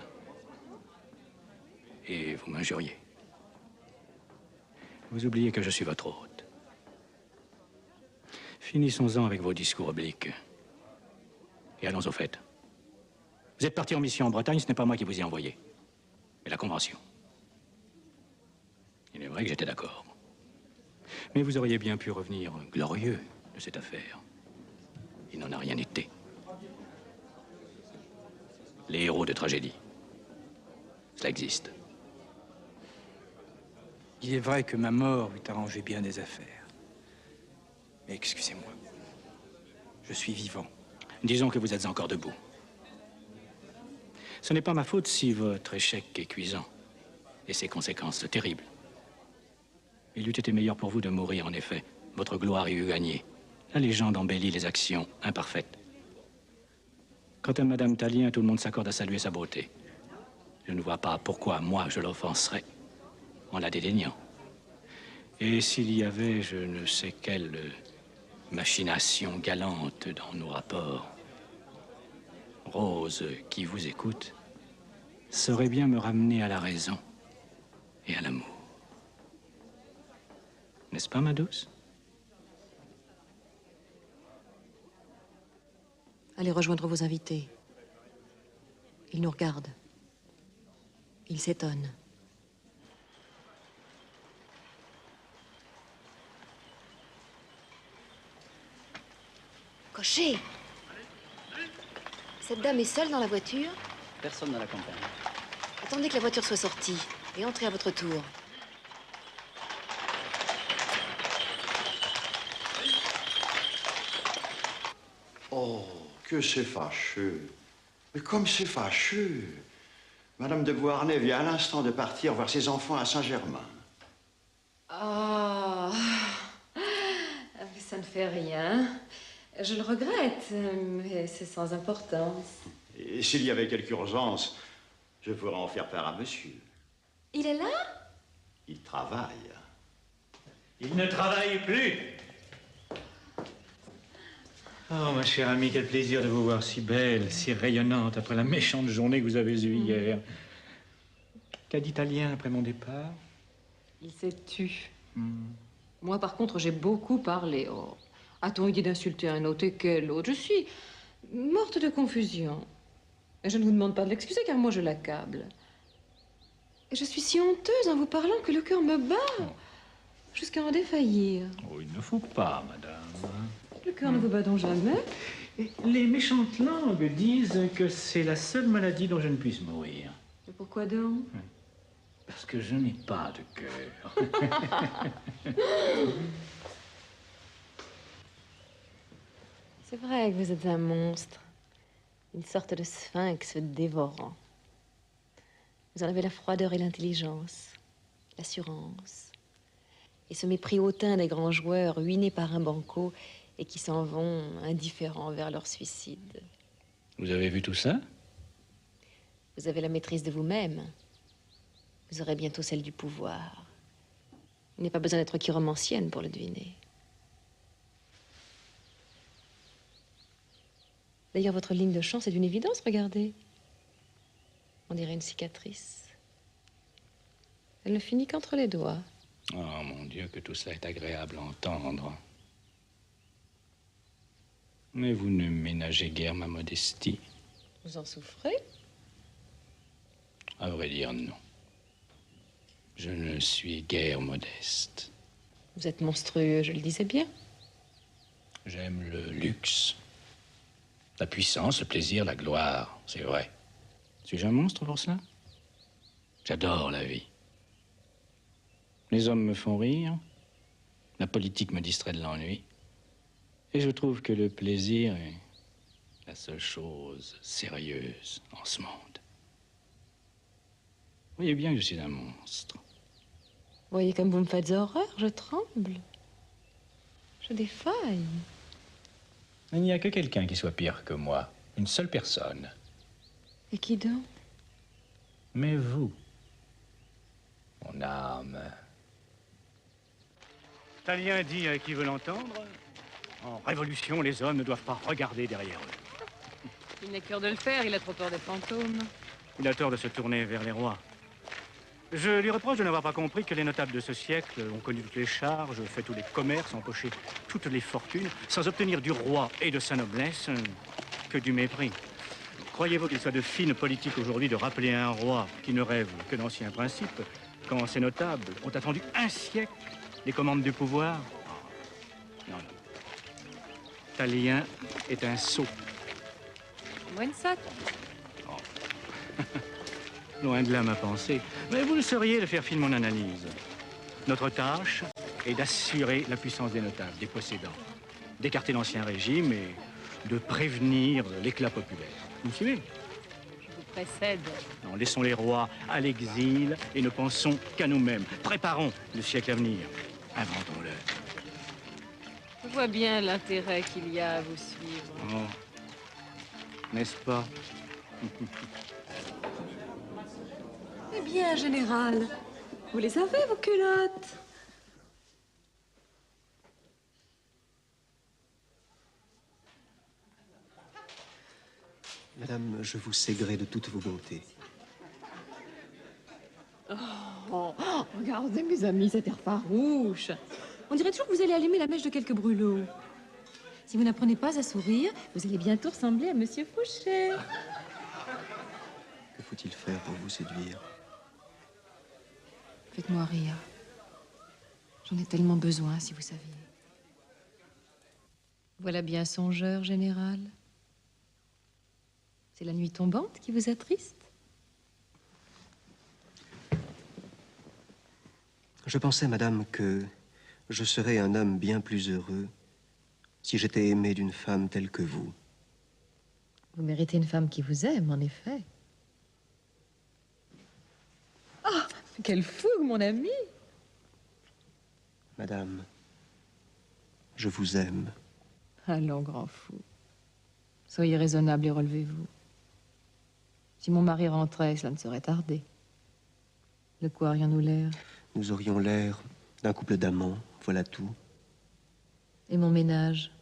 Et vous m'injuriez. Vous oubliez que je suis votre hôte. Finissons-en avec vos discours obliques. Et allons au fait. Vous êtes parti en mission en Bretagne, ce n'est pas moi qui vous ai envoyé, mais la Convention. Il est vrai que j'étais d'accord. Mais vous auriez bien pu revenir glorieux de cette affaire. Il n'en a rien été. Les héros de tragédie. Cela existe. Il est vrai que ma mort eût arrangé bien des affaires. Mais excusez-moi. Je suis vivant. Disons que vous êtes encore debout. Ce n'est pas ma faute si votre échec est cuisant. Et ses conséquences terribles. Il eût été meilleur pour vous de mourir, en effet. Votre gloire y eût gagné. La légende embellit les actions imparfaites. Quant à Madame Tallien, tout le monde s'accorde à saluer sa beauté. Je ne vois pas pourquoi, moi, je l'offenserais en la dédaignant. Et s'il y avait je ne sais quelle machination galante dans nos rapports, Rose, qui vous écoute, saurait bien me ramener à la raison et à l'amour. N'est-ce pas, ma douce? Allez rejoindre vos invités. Ils nous regardent. Ils s'étonnent. Cocher! Cette dame est seule dans la voiture? Personne ne l'accompagne. Attendez que la voiture soit sortie et entrez à votre tour. Oh, que c'est fâcheux. Mais comme c'est fâcheux. Madame de Beauharnais vient à l'instant de partir voir ses enfants à Saint-Germain. Oh, mais ça ne fait rien. Je le regrette, mais c'est sans importance. Et s'il y avait quelque urgence, je pourrais en faire part à monsieur. Il est là? Il travaille. Il ne travaille plus. Oh, ma chère amie, quel plaisir de vous voir si belle, si rayonnante après la méchante journée que vous avez eue hier. Qu'a dit Tallien après mon départ? Il s'est tu. Moi, par contre, j'ai beaucoup parlé. Oh, a-t-on idée d'insulter un autre et quel autre? Je suis morte de confusion. Et je ne vous demande pas de l'excuser, car moi, je l'accable. Et je suis si honteuse en vous parlant que le cœur me bat jusqu'à en défaillir. Oh, il ne faut pas, madame. Le cœur ne vous bat donc jamais? Et les méchantes langues disent que c'est la seule maladie dont je ne puisse mourir. Et pourquoi donc? Parce que je n'ai pas de cœur. C'est vrai que vous êtes un monstre. Une sorte de sphinx dévorant. Vous en avez la froideur et l'intelligence, l'assurance. Et ce mépris hautain des grands joueurs ruinés par un banco et qui s'en vont indifférents vers leur suicide. Vous avez vu tout ça? Vous avez la maîtrise de vous-même. Vous aurez bientôt celle du pouvoir. Il n'est pas besoin d'être chiromancienne pour le deviner. D'ailleurs, votre ligne de chant, c'est d'une évidence, regardez. On dirait une cicatrice. Elle ne finit qu'entre les doigts. Oh, mon Dieu, que tout cela est agréable à entendre. Mais vous ne ménagez guère ma modestie. Vous en souffrez? À vrai dire, non. Je ne suis guère modeste. Vous êtes monstrueux, je le disais bien. J'aime le luxe, la puissance, le plaisir, la gloire, c'est vrai. Suis-je un monstre pour cela? J'adore la vie. Les hommes me font rire, la politique me distrait de l'ennui, et je trouve que le plaisir est la seule chose sérieuse en ce monde. Vous voyez bien que je suis un monstre. Vous voyez comme vous me faites horreur, je tremble. Je défaille. Il n'y a que quelqu'un qui soit pire que moi. Une seule personne. Et qui donc? Mais vous, mon âme. Tallien dit à qui veut l'entendre, en révolution, les hommes ne doivent pas regarder derrière eux. Il n'a cœur de le faire, il a trop peur des fantômes. Il a tort de se tourner vers les rois. Je lui reproche de n'avoir pas compris que les notables de ce siècle ont connu toutes les charges, fait tous les commerces, empoché toutes les fortunes, sans obtenir du roi et de sa noblesse que du mépris. Croyez-vous qu'il soit de fine politique aujourd'hui de rappeler à un roi qui ne rêve que d'anciens principes, quand ces notables ont attendu un siècle les commandes du pouvoir? Non, non. Tallien est un sot. Moins de ça. Loin de là ma pensée. Mais vous le sauriez de faire fine mon analyse. Notre tâche est d'assurer la puissance des notables, des possédants, d'écarter l'ancien régime et de prévenir l'éclat populaire. Vous me suivez? Je vous précède. Non, laissons les rois à l'exil et ne pensons qu'à nous-mêmes. Préparons le siècle à venir. Inventons-le. Je vois bien l'intérêt qu'il y a à vous suivre. Oh. N'est-ce pas? Eh bien, général, vous les avez, vos culottes? Madame, je vous sais gré de toutes vos bontés. Oh, regardez, mes amis, cet air farouche. On dirait toujours que vous allez allumer la mèche de quelques brûlots. Si vous n'apprenez pas à sourire, vous allez bientôt ressembler à Monsieur Fouché. Que faut-il faire pour vous séduire? Faites-moi rire. J'en ai tellement besoin, si vous saviez. Voilà bien songeur, général. C'est la nuit tombante qui vous attriste? Je pensais, madame, que je serais un homme bien plus heureux si j'étais aimé d'une femme telle que vous. Vous méritez une femme qui vous aime, en effet. Ah, quelle fougue, mon ami! Madame, je vous aime. Allons, grand fou. Soyez raisonnable et relevez-vous. Si mon mari rentrait, cela ne serait tardé. De quoi aurions-nous l'air? Nous aurions l'air d'un couple d'amants, voilà tout. Et mon ménage?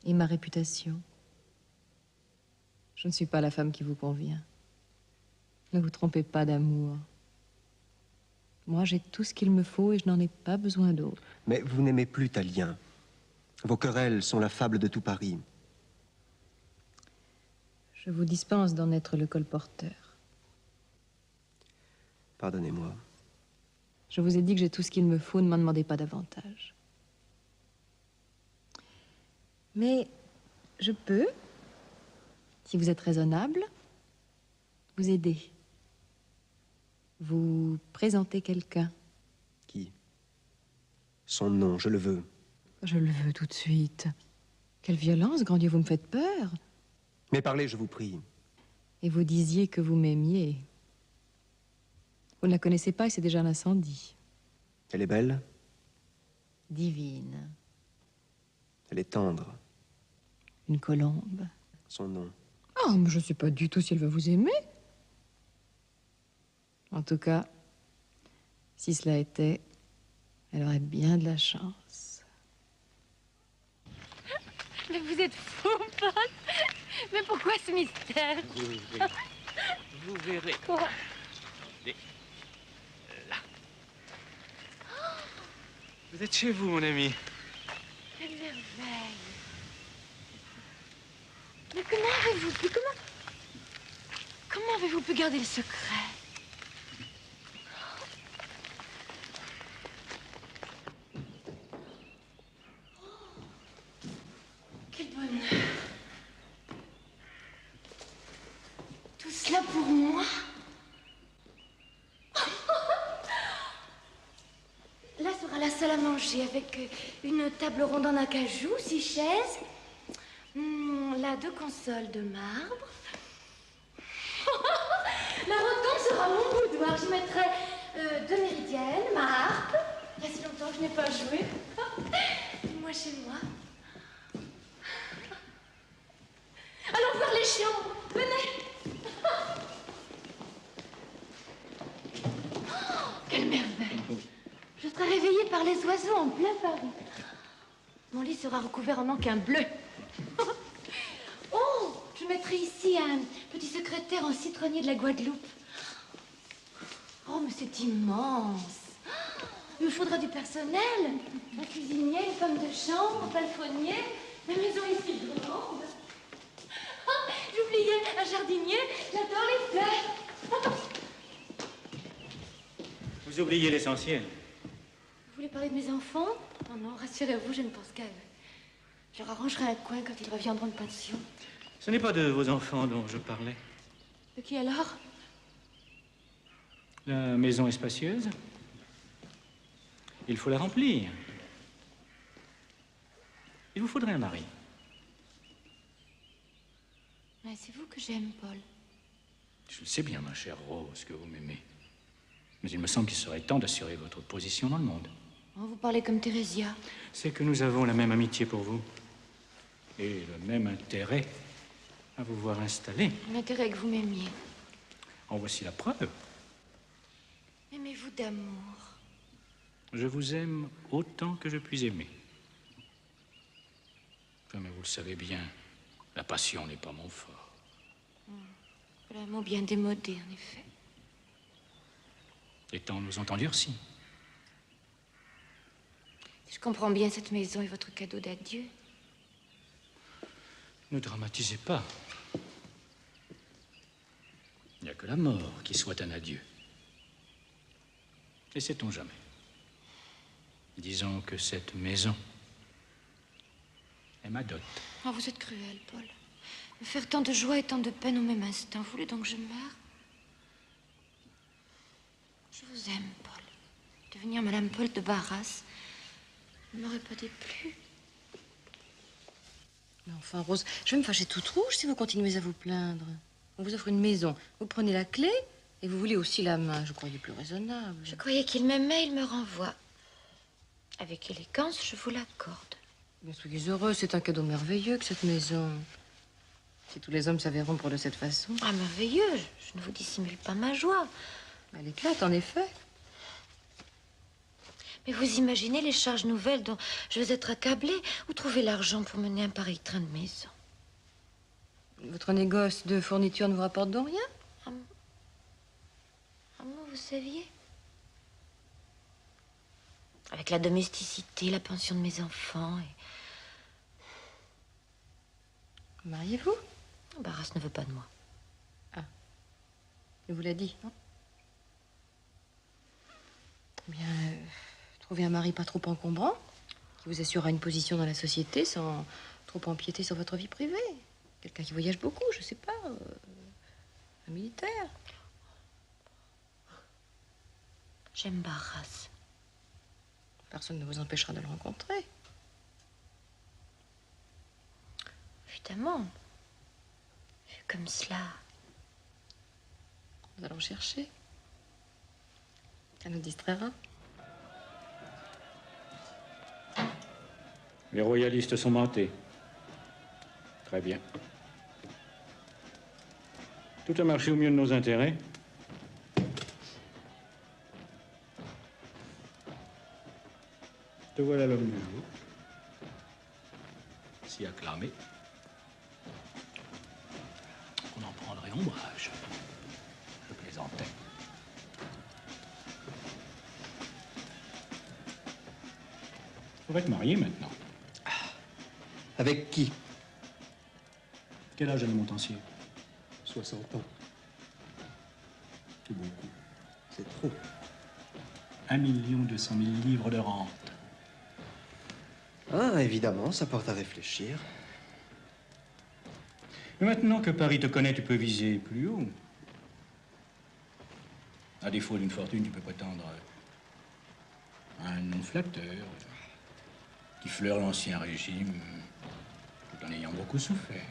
Et ma réputation? Je ne suis pas la femme qui vous convient. Ne vous trompez pas d'amour. Moi, j'ai tout ce qu'il me faut et je n'en ai pas besoin d'autre. Mais vous n'aimez plus Talien. Vos querelles sont la fable de tout Paris. Je vous dispense d'en être le colporteur. Pardonnez-moi. Je vous ai dit que j'ai tout ce qu'il me faut, ne m'en demandez pas davantage. Mais je peux, si vous êtes raisonnable, vous aider. Vous présenter quelqu'un. Qui? Son nom, je le veux. Je le veux tout de suite. Quelle violence, grand Dieu, vous me faites peur. Mais parlez, je vous prie. Et vous disiez que vous m'aimiez. Vous ne la connaissez pas et c'est déjà un incendie. Elle est belle? Divine. Elle est tendre. Une colombe. Son nom? Oh, mais je ne sais pas du tout si elle va vous aimer. En tout cas, si cela était, elle aurait bien de la chance. Mais vous êtes fou, Paul. Mais pourquoi ce mystère? Vous verrez. Quoi? Là. Vous êtes chez vous, mon ami. Quelle merveille. Mais comment avez-vous pu garder le secret? Quel bonheur. Tout cela pour moi? Là sera la salle à manger avec une table ronde en acajou, 6 chaises. Là, 2 consoles de marbre. La rotonde sera mon boudoir. Je mettrai 2 méridiennes, ma harpe. Il y a si longtemps que je n'ai pas joué. Et moi chez moi. Allons voir les chambres. Venez. Oh, quelle merveille. Je serai réveillée par les oiseaux en plein Paris. Mon lit sera recouvert en encre bleu. Oh, je mettrai ici un petit secrétaire en citronnier de la Guadeloupe. Oh, mais c'est immense. Il me faudra du personnel. Un cuisinier, une femme de chambre, un palefrenier. La maison est si grande. Oh, j'oubliais un jardinier. J'adore les fleurs. Vous oubliez l'essentiel. Vous voulez parler de mes enfants? Oh non, rassurez-vous, je ne pense qu'à eux. Je leur arrangerai un coin quand ils reviendront de pension. Ce n'est pas de vos enfants dont je parlais. De qui alors? La maison est spacieuse. Il faut la remplir. Il vous faudrait un mari. Mais c'est vous que j'aime, Paul. Je le sais bien, ma chère Rose, que vous m'aimez. Mais il me semble qu'il serait temps d'assurer votre position dans le monde. Oh, vous parlez comme Thérésia. C'est que nous avons la même amitié pour vous. Et le même intérêt à vous voir installé. L'intérêt que vous m'aimiez. En voici la preuve. Aimez-vous d'amour? Je vous aime autant que je puis aimer. Mais vous le savez bien, la passion n'est pas mon fort. Voilà un mot bien démodé, en effet. Les temps nous ont endurcis. Si je comprends bien, cette maison est votre cadeau d'adieu. Ne dramatisez pas. Il n'y a que la mort qui soit un adieu. Et sait-on jamais? Disons que cette maison est ma dot. Oh, vous êtes cruel, Paul. Me faire tant de joie et tant de peine au même instant. Vous voulez donc que je meure? Je vous aime, Paul. Devenir Madame Paul de Barras ne m'aurait pas déplu. Mais enfin, Rose, je vais me fâcher toute rouge si vous continuez à vous plaindre. On vous offre une maison, vous prenez la clé et vous voulez aussi la main. Je croyais plus raisonnable. Je croyais qu'il m'aimait, il me renvoie. Avec élégance, je vous l'accorde. Mais soyez heureux, c'est un cadeau merveilleux que cette maison. Si tous les hommes savaient rompre de cette façon. Ah, merveilleux, je ne vous dissimule pas ma joie. Elle éclate, en effet. Mais vous imaginez les charges nouvelles dont je vais être accablée? Où trouver l'argent pour mener un pareil train de maison? Votre négoce de fourniture ne vous rapporte donc rien? Ah bon, vous saviez? Avec la domesticité, la pension de mes enfants et... Mariez-vous? Barras ne veut pas de moi. Ah. Il vous l'a dit, non? Eh bien, trouvez un mari pas trop encombrant, qui vous assurera une position dans la société sans trop empiéter sur votre vie privée. Quelqu'un qui voyage beaucoup, je sais pas. Un militaire. J'aime Barras. Personne ne vous empêchera de le rencontrer. Évidemment. Vu comme cela. Nous allons chercher. Ça nous distraira. Les royalistes sont mentés. Très bien. Tout a marché au mieux de nos intérêts. Te voilà l'homme du jour. Si acclamé. On en prendrait ombrage. Je plaisantais. Je pourrais te marier maintenant. Avec qui? Quel âge a le Montancier? 60 ans. C'est beaucoup. C'est trop. 1 200 000 livres de rente. Ah, évidemment, ça porte à réfléchir. Mais maintenant que Paris te connaît, tu peux viser plus haut. À défaut d'une fortune, tu peux prétendre à un nom flatteur qui fleure l'ancien régime tout en ayant beaucoup souffert.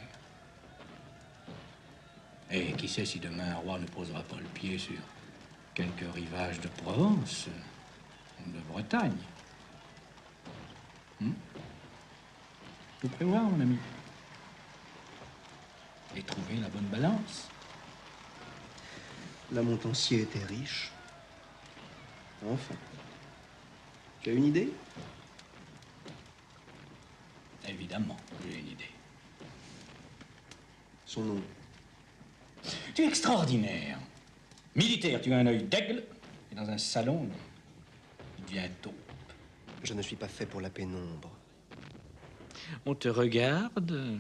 Et qui sait si demain un roi ne posera pas le pied sur quelques rivages de Provence ou de Bretagne. Tout prévoir, mon ami. Et trouver la bonne balance. La Montancier était riche. Enfin. Tu as une idée? Évidemment, j'ai une idée. Son nom? Tu es extraordinaire. Militaire, tu as un œil d'aigle. Et dans un salon, tu deviens taupe. Je ne suis pas fait pour la pénombre. On te regarde,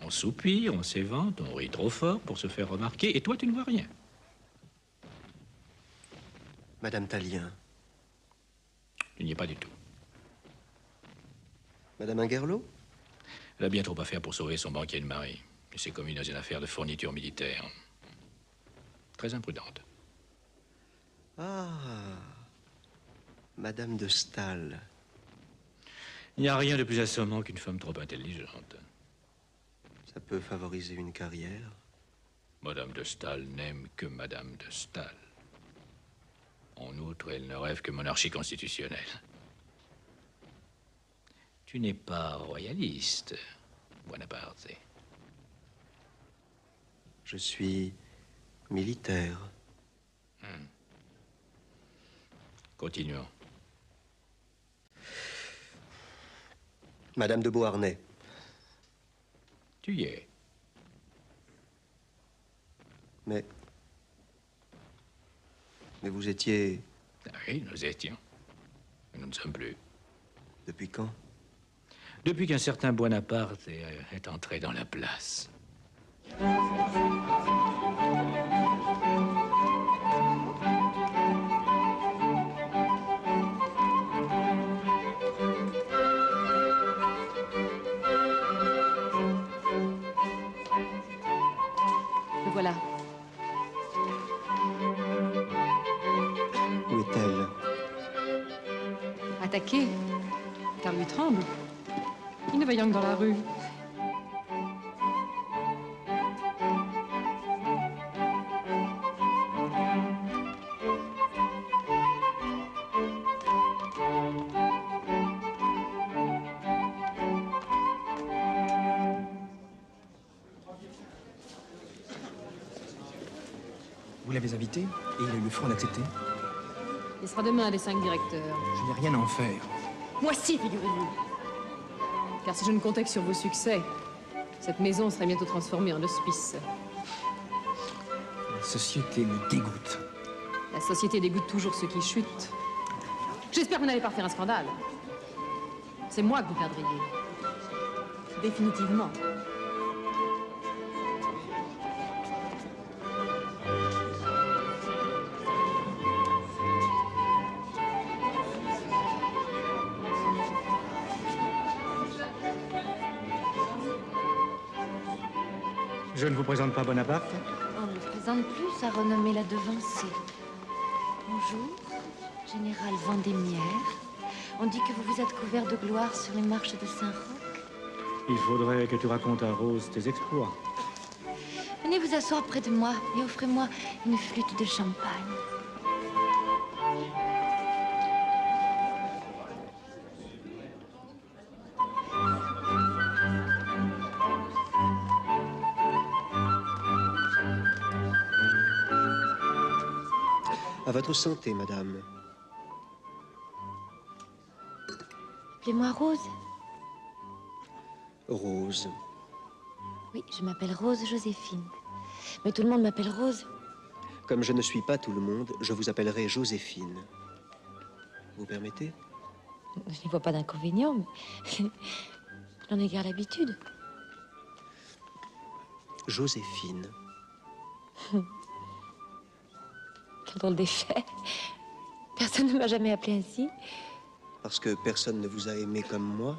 on soupire, on s'évente, on rit trop fort pour se faire remarquer, et toi, tu ne vois rien. Madame Tallien. Tu n'y es pas du tout. Madame Ingerlo? Elle a bien trop à faire pour sauver son banquier de mari. Et c'est commis dans une affaire de fourniture militaire. Très imprudente. Ah. Madame de Staël. Il n'y a rien de plus assommant qu'une femme trop intelligente. Ça peut favoriser une carrière. Madame de Staël n'aime que Madame de Staël. En outre, elle ne rêve que monarchie constitutionnelle. Tu n'es pas royaliste, Buonaparte. Je suis militaire. Continuons. Madame de Beauharnais. Tu y es. Mais vous étiez... Ah oui, nous étions. Nous ne sommes plus. Depuis quand? Depuis qu'un certain Buonaparte est entré dans la place. Le voilà. Où est-elle? Attaqué, car lui tremble. Il ne va rien que dans la rue. Vous l'avez invité et il a eu le front d'accepter. Il sera demain un des 5 directeurs. Je n'ai rien à en faire. Moi si, figurez-vous. Car si je ne comptais que sur vos succès, cette maison serait bientôt transformée en hospice. La société me dégoûte. La société dégoûte toujours ceux qui chutent. J'espère que vous n'allez pas faire un scandale. C'est moi que vous perdriez. Définitivement. Je ne vous présente pas Bonaparte? On ne le présente plus, sa renommée l'a devancé. Bonjour, général Vendémiaire. On dit que vous vous êtes couvert de gloire sur les marches de Saint-Roch. Il faudrait que tu racontes à Rose tes exploits. Venez vous asseoir près de moi et offrez-moi une flûte de champagne. À votre santé, madame. Appelez-moi Rose. Rose. Oui, je m'appelle Rose Joséphine. Mais tout le monde m'appelle Rose. Comme je ne suis pas tout le monde, je vous appellerai Joséphine. Vous permettez? Je n'y vois pas d'inconvénient, mais j'en ai guère l'habitude. Joséphine. Quel drôle d'effet. Personne ne m'a jamais appelée ainsi. Parce que personne ne vous a aimé comme moi.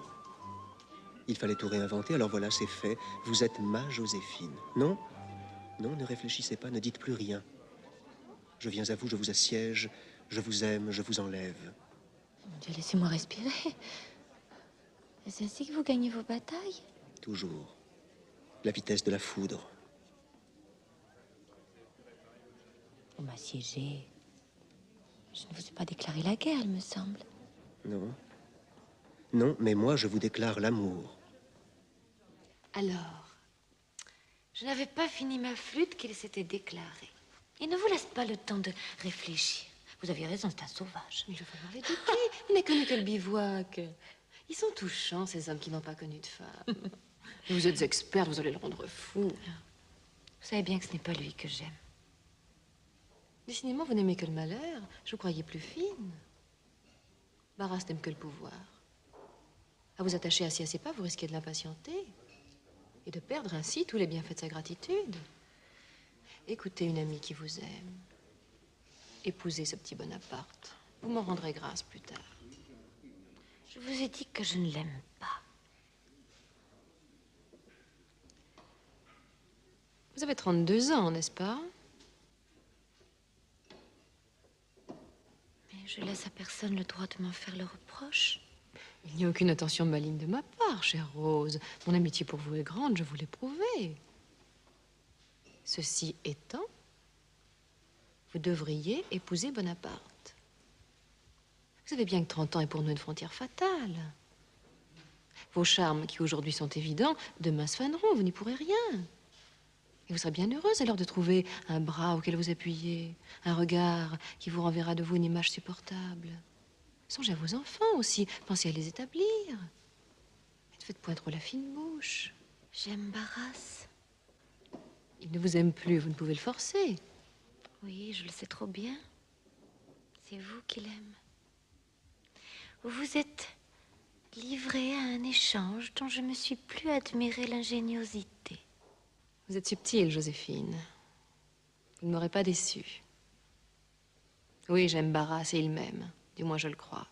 Il fallait tout réinventer, alors voilà, c'est fait. Vous êtes ma Joséphine. Non? Non, ne réfléchissez pas, ne dites plus rien. Je viens à vous, je vous assiège, je vous aime, je vous enlève. Mon Dieu, laissez-moi respirer. C'est ainsi que vous gagnez vos batailles? Toujours. La vitesse de la foudre. On m'a siégé. Je ne vous ai pas déclaré la guerre, il me semble. Non. Non, mais moi, je vous déclare l'amour. Alors, je n'avais pas fini ma flûte qu'il s'était déclaré. Il ne vous laisse pas le temps de réfléchir. Vous aviez raison, c'est un sauvage. Mais il faut parler de qui? Vous n'avez connu que le bivouac. Ils sont touchants, ces hommes qui n'ont pas connu de femme. Vous êtes experte, vous allez le rendre fou. Vous savez bien que ce n'est pas lui que j'aime. Décidément, vous n'aimez que le malheur. Je vous croyais plus fine. Barras n'aime que le pouvoir. À vous attacher assis à ses pas, vous risquez de l'impatienter. Et de perdre ainsi tous les bienfaits de sa gratitude. Écoutez une amie qui vous aime. Épousez ce petit Bonaparte. Vous m'en rendrez grâce plus tard. Je vous ai dit que je ne l'aime pas. Vous avez 32 ans, n'est-ce pas? Mais je laisse à personne le droit de m'en faire le reproche. Il n'y a aucune intention maligne de ma part, chère Rose. Mon amitié pour vous est grande, je vous l'ai prouvé. Ceci étant, vous devriez épouser Bonaparte. Vous savez bien que 30 ans est pour nous une frontière fatale. Vos charmes, qui aujourd'hui sont évidents, demain se faneront, vous n'y pourrez rien. Et vous serez bien heureuse alors de trouver un bras auquel vous appuyer, un regard qui vous renverra de vous une image supportable. Songez à vos enfants aussi, pensez à les établir. Ne faites point trop la fine bouche. J'aime Barras. Il ne vous aime plus, vous ne pouvez le forcer. Oui, je le sais trop bien. C'est vous qui l'aime. Vous vous êtes livré à un échange dont je me suis plus admiré l'ingéniosité. Vous êtes subtile, Joséphine. Vous ne m'aurez pas déçue. Oui, j'aime Barras et il m'aime. Du moins, je le crois.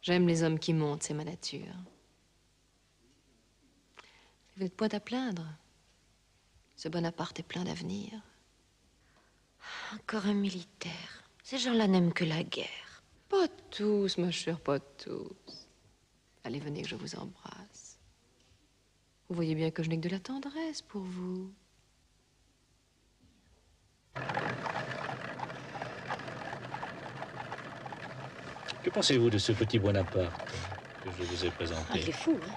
J'aime les hommes qui montent, c'est ma nature. Vous n'êtes point à plaindre. Ce Bonaparte est plein d'avenir. Encore un militaire. Ces gens-là n'aiment que la guerre. Pas tous, ma chère, pas tous. Allez, venez que je vous embrasse. Vous voyez bien que je n'ai que de la tendresse pour vous. Que pensez-vous de ce petit Bonaparte que je vous ai présenté? Ah, il est fou, hein?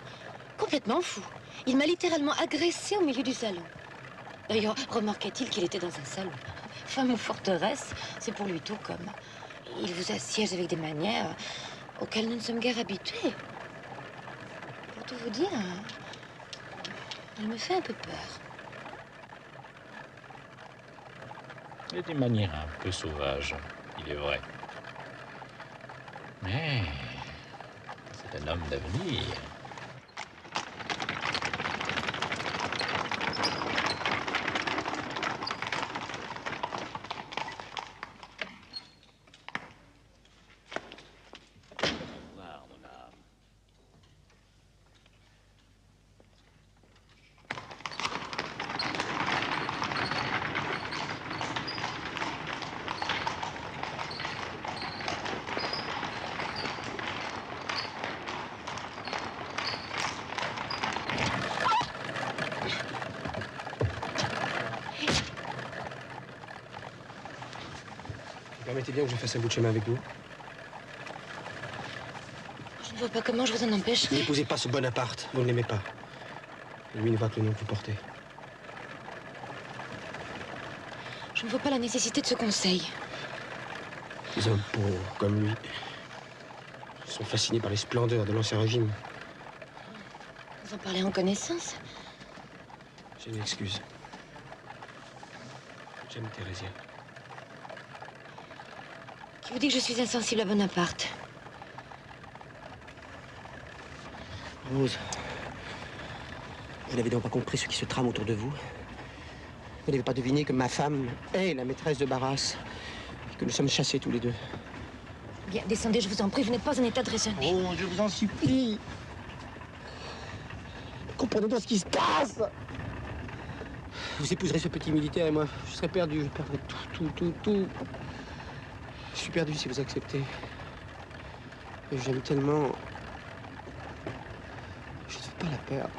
Complètement fou. Il m'a littéralement agressé au milieu du salon. D'ailleurs, remarquait-il qu'il était dans un salon. Femme ou forteresse, c'est pour lui tout comme. Il vous assiège avec des manières auxquelles nous ne sommes guère habitués. Pour tout vous dire, il me fait un peu peur. Il a des manières un peu sauvages, il est vrai. Mais c'est un homme d'avenir. Permettez bien que je fasse un bout de chemin avec vous. Je ne vois pas comment je vous en empêcherai. N'épousez pas ce Bonaparte, vous ne l'aimez pas. Lui ne voit que le nom que vous portez. Je ne vois pas la nécessité de ce conseil. Les hommes pauvres comme lui sont fascinés par les splendeurs de l'Ancien Régime. Vous en parlez en connaissance? J'ai une excuse. J'aime Thérésia. Qui vous dit que je suis insensible à Bonaparte? Rose, vous n'avez donc pas compris ce qui se trame autour de vous? Vous n'avez pas deviné que ma femme est la maîtresse de Barras et que nous sommes chassés tous les deux? Bien, descendez, je vous en prie, vous n'êtes pas en état de raisonner. Oh, je vous en supplie. Comprenez-moi ce qui se passe. Vous épouserez ce petit militaire et moi, je serai perdu. Je perdrai tout. Je suis perdu si vous acceptez. Et j'aime tellement. Je ne veux pas la perdre.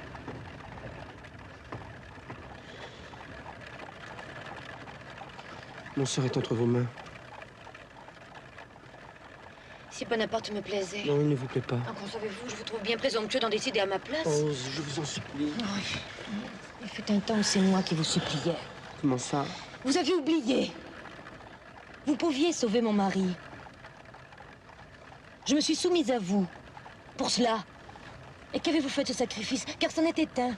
Mon sort est entre vos mains. Si Bonaparte me plaisait. Non, il ne vous plaît pas. Encore savez-vous, je vous trouve bien présomptueux d'en décider à ma place. Oh, je vous en supplie. Oui. Il fut un temps où c'est moi qui vous suppliais. Comment ça? Vous avez oublié. Vous pouviez sauver mon mari. Je me suis soumise à vous. Pour cela. Et qu'avez-vous fait de ce sacrifice? Car c'en était un.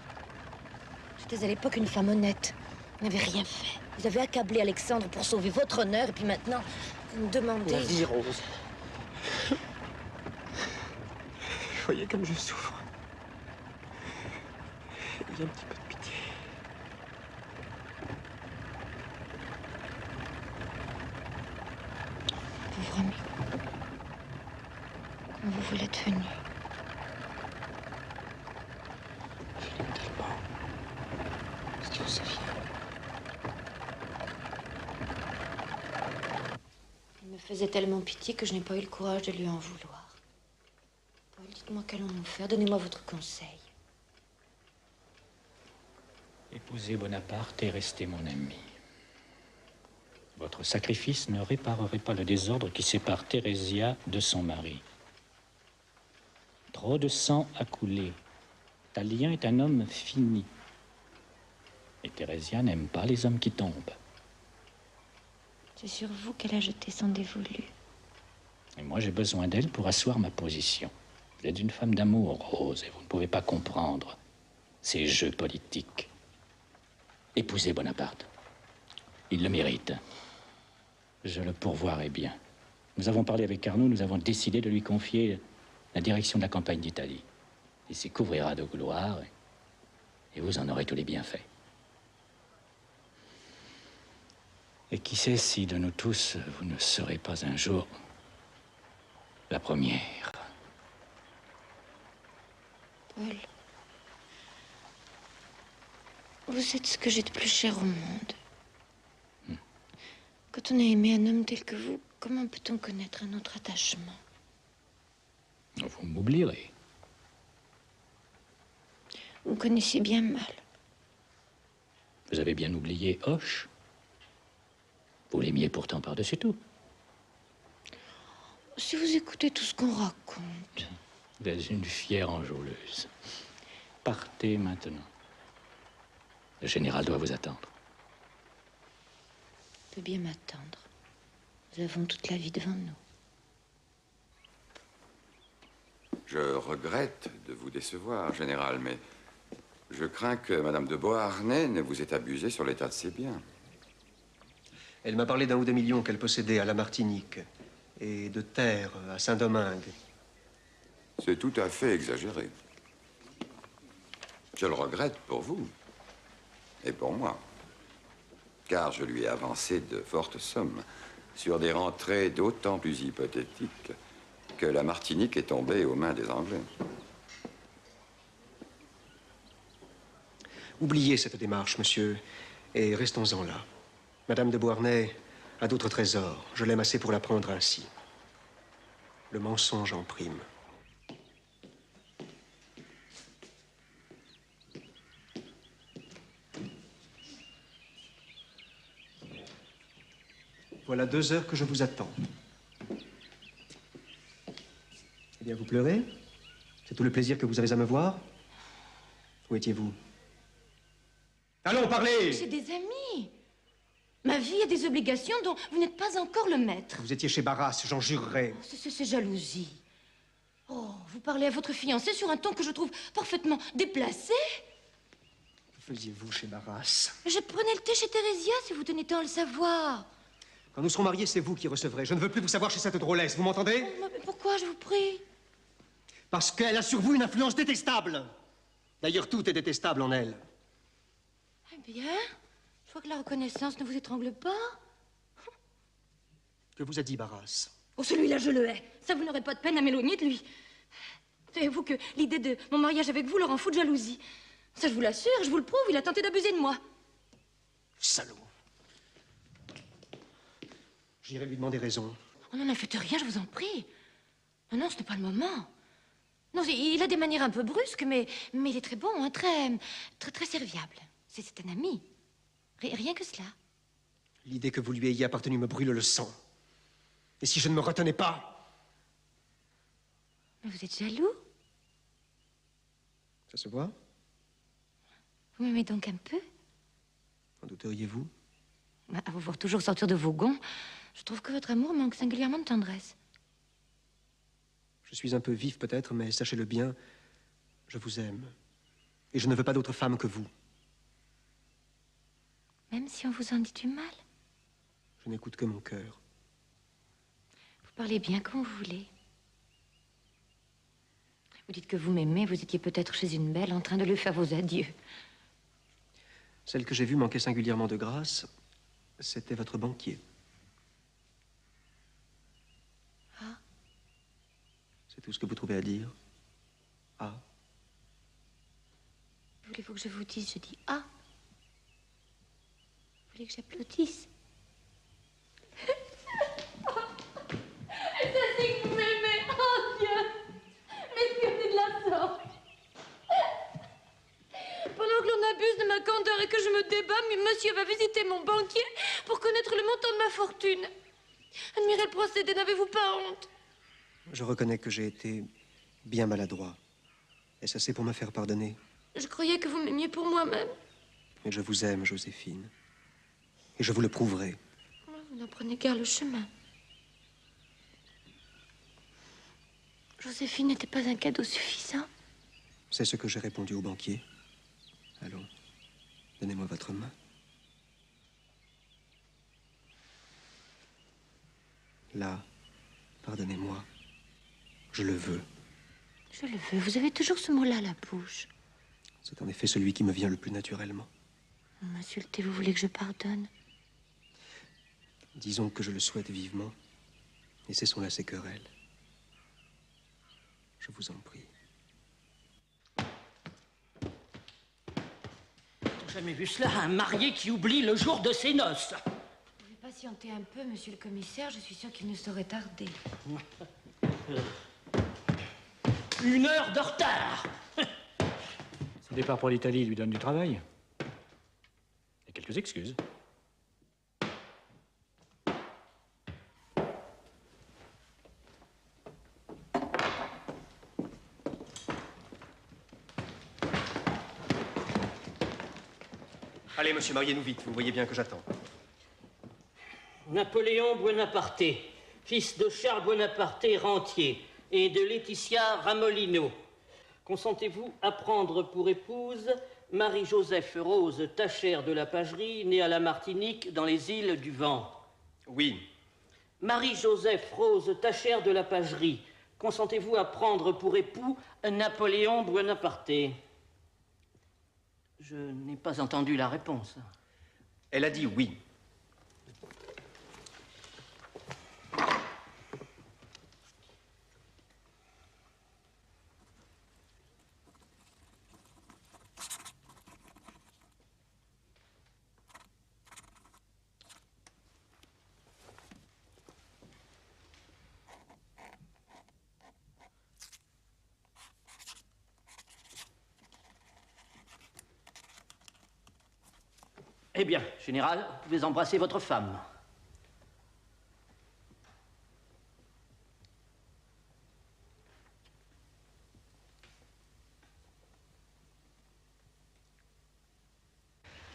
J'étais à l'époque une femme honnête. Vous n'avez rien fait. Vous avez accablé Alexandre pour sauver votre honneur. Et puis maintenant, vous me demandez... La vie, Rose. Voyez comme je souffre. Il y a un petit peu de pitié. Pauvre ami. Quand vous l'êtes venu. Je l'aime tellement. Est-ce que vous saviez? Il me faisait tellement pitié que je n'ai pas eu le courage de lui en vouloir. Paul, dites-moi qu'allons-nous faire? Donnez-moi votre conseil. Épousez Bonaparte et restez mon ami. Votre sacrifice ne réparerait pas le désordre qui sépare Thérésia de son mari. Trop de sang a coulé. Talien est un homme fini. Et Thérésia n'aime pas les hommes qui tombent. C'est sur vous qu'elle a jeté son dévolu. Et moi, j'ai besoin d'elle pour asseoir ma position. Vous êtes une femme d'amour, Rose, et vous ne pouvez pas comprendre ces jeux politiques. Épousez Bonaparte. Il le mérite. Je le pourvoirai bien. Nous avons parlé avec Carnot, nous avons décidé de lui confier la direction de la campagne d'Italie. Il s'y couvrira de gloire et vous en aurez tous les bienfaits. Et qui sait si de nous tous, vous ne serez pas un jour la première. Paul, vous êtes ce que j'ai de plus cher au monde. Quand on a aimé un homme tel que vous, comment peut-on connaître un autre attachement? Vous m'oublierez. Vous me connaissez bien mal. Vous avez bien oublié Hoche. Vous l'aimiez pourtant par-dessus tout. Si vous écoutez tout ce qu'on raconte... Vous êtes une fière enjôleuse. Partez maintenant. Le général doit vous attendre. Il peut bien m'attendre. Nous avons toute la vie devant nous. Je regrette de vous décevoir, général, mais je crains que Madame de Beauharnais ne vous ait abusé sur l'état de ses biens. Elle m'a parlé d'1 ou 2 millions qu'elle possédait à la Martinique et de terres à Saint-Domingue. C'est tout à fait exagéré. Je le regrette pour vous et pour moi, car je lui ai avancé de fortes sommes sur des rentrées d'autant plus hypothétiques que la Martinique est tombée aux mains des Anglais. Oubliez cette démarche, monsieur, et restons-en là. Madame de Beauharnais a d'autres trésors. Je l'aime assez pour la prendre ainsi. Le mensonge en prime. Voilà 2 heures que je vous attends. Eh bien, vous pleurez? C'est tout le plaisir que vous avez à me voir? Où étiez-vous? Allons, parlez! J'ai des amis. Ma vie a des obligations dont vous n'êtes pas encore le maître. Vous étiez chez Barras, j'en jurerais. C'est jalousie. Oh, vous parlez à votre fiancé sur un ton que je trouve parfaitement déplacé. Que faisiez-vous chez Barras? Je prenais le thé chez Thérésia, si vous tenez tant à le savoir. Quand nous serons mariés, c'est vous qui recevrez. Je ne veux plus vous savoir chez cette drôlesse, vous m'entendez? Oh, mais pourquoi, je vous prie? Parce qu'elle a sur vous une influence détestable. D'ailleurs, tout est détestable en elle. Eh bien, je crois que la reconnaissance ne vous étrangle pas. Que vous a dit Barras? Oh, celui-là, je le hais. Ça, vous n'aurez pas de peine à m'éloigner de lui. Savez-vous que l'idée de mon mariage avec vous le rend fou de jalousie? Ça, je vous l'assure, je vous le prouve, il a tenté d'abuser de moi. Salaud. J'irai lui demander raison. Oh non, ne faites rien, je vous en prie. Non, non, ce n'est pas le moment. Non, il a des manières un peu brusques, mais il est très bon, hein, très serviable. C'est un ami. Rien que cela. L'idée que vous lui ayez appartenu me brûle le sang. Et si je ne me retenais pas? Mais vous êtes jaloux? Ça se voit? Vous m'aimez donc un peu? En douteriez-vous? À vous voir toujours sortir de vos gonds, je trouve que votre amour manque singulièrement de tendresse. Je suis un peu vif peut-être, mais sachez-le bien, je vous aime. Et je ne veux pas d'autre femme que vous. Même si on vous en dit du mal? Je n'écoute que mon cœur. Vous parlez bien comme vous voulez. Vous dites que vous m'aimez, vous étiez peut-être chez une belle en train de lui faire vos adieux. Celle que j'ai vue manquer singulièrement de grâce, c'était votre banquier. Ah? C'est tout ce que vous trouvez à dire? Ah? Voulez-vous que je vous dise, je dis ah? Vous voulez que j'applaudisse? Est-ce ainsi que vous m'aimez? Oh Dieu! M'excusez de la sorte. Pendant que l'on abuse de ma candeur et que je me débat, mais monsieur va visiter mon banquier pour connaître le montant de ma fortune. Admirez le procédé, n'avez-vous pas honte? Je reconnais que j'ai été bien maladroit. Est-ce assez pour me faire pardonner? Je croyais que vous m'aimiez pour moi-même. Mais je vous aime, Joséphine. Et je vous le prouverai. Vous n'en prenez guère le chemin. Joséphine n'était pas un cadeau suffisant. C'est ce que j'ai répondu au banquier. Allons, donnez-moi votre main. Là, pardonnez-moi. Je le veux. Je le veux. Vous avez toujours ce mot-là à la bouche. C'est en effet celui qui me vient le plus naturellement. Vous m'insultez, vous voulez que je pardonne? Disons que je le souhaite vivement. Et cessons là ces querelles. Je vous en prie. J'ai jamais vu cela, un marié qui oublie le jour de ses noces. Vous pouvez patienter un peu, monsieur le commissaire. Je suis sûre qu'il ne saurait tarder. 1 heure de retard. Son départ pour l'Italie lui donne du travail. Et quelques excuses. Allez, monsieur, mariez-nous vite. Vous voyez bien que j'attends. Napoléon Buonaparte, fils de Charles Buonaparte rentier et de Laetitia Ramolino. Consentez-vous à prendre pour épouse Marie-Joseph Rose Tachère de la Pagerie, née à la Martinique, dans les îles du Vent? Oui. Marie-Joseph Rose Tachère de la Pagerie, consentez-vous à prendre pour époux Napoléon Buonaparte? Je n'ai pas entendu la réponse. Elle a dit oui. Eh bien, général, vous pouvez embrasser votre femme.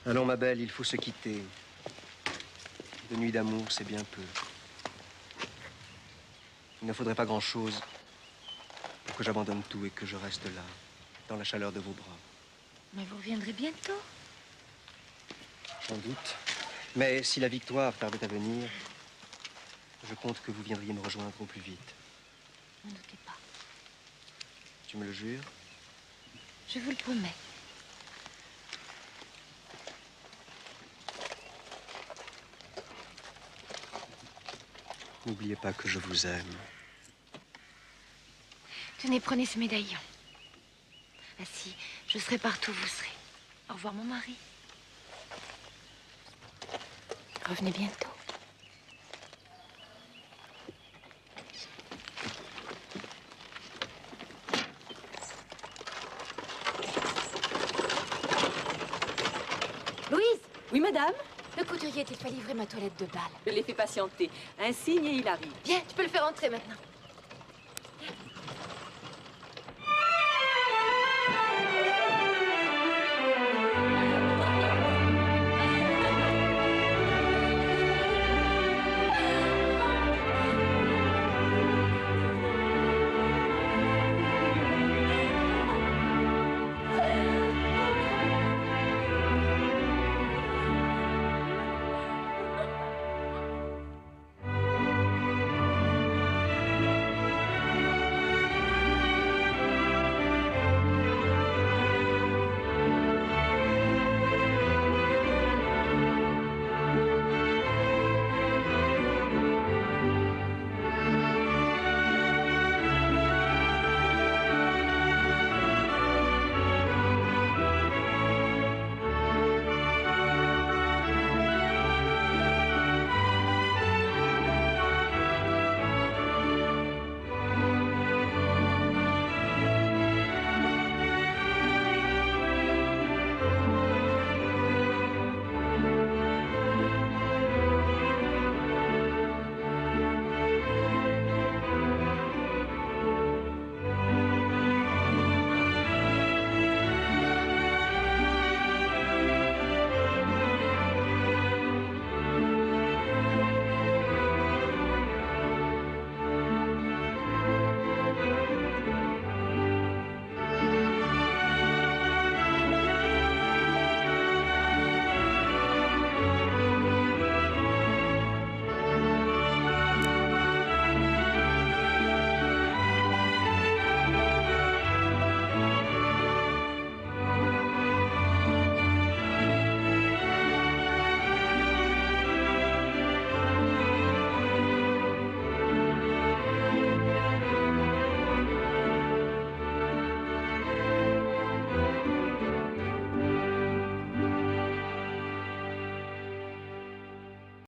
Allons, ma belle, il faut se quitter. De nuit d'amour, c'est bien peu. Il ne faudrait pas grand-chose pour que j'abandonne tout et que je reste là, dans la chaleur de vos bras. Mais vous reviendrez bientôt. Sans doute. Mais si la victoire tardait à venir, je compte que vous viendriez me rejoindre au plus vite. N'en doutez pas. Tu me le jures? Je vous le promets. N'oubliez pas que je vous aime. Tenez, prenez ce médaillon. Ainsi, je serai partout où vous serez. Au revoir, mon mari. Revenez bientôt. Louise! Oui, madame? Le couturier était fait livrer ma toilette de bal. Je l'ai fait patienter. Un signe et il arrive. Bien, tu peux le faire entrer maintenant.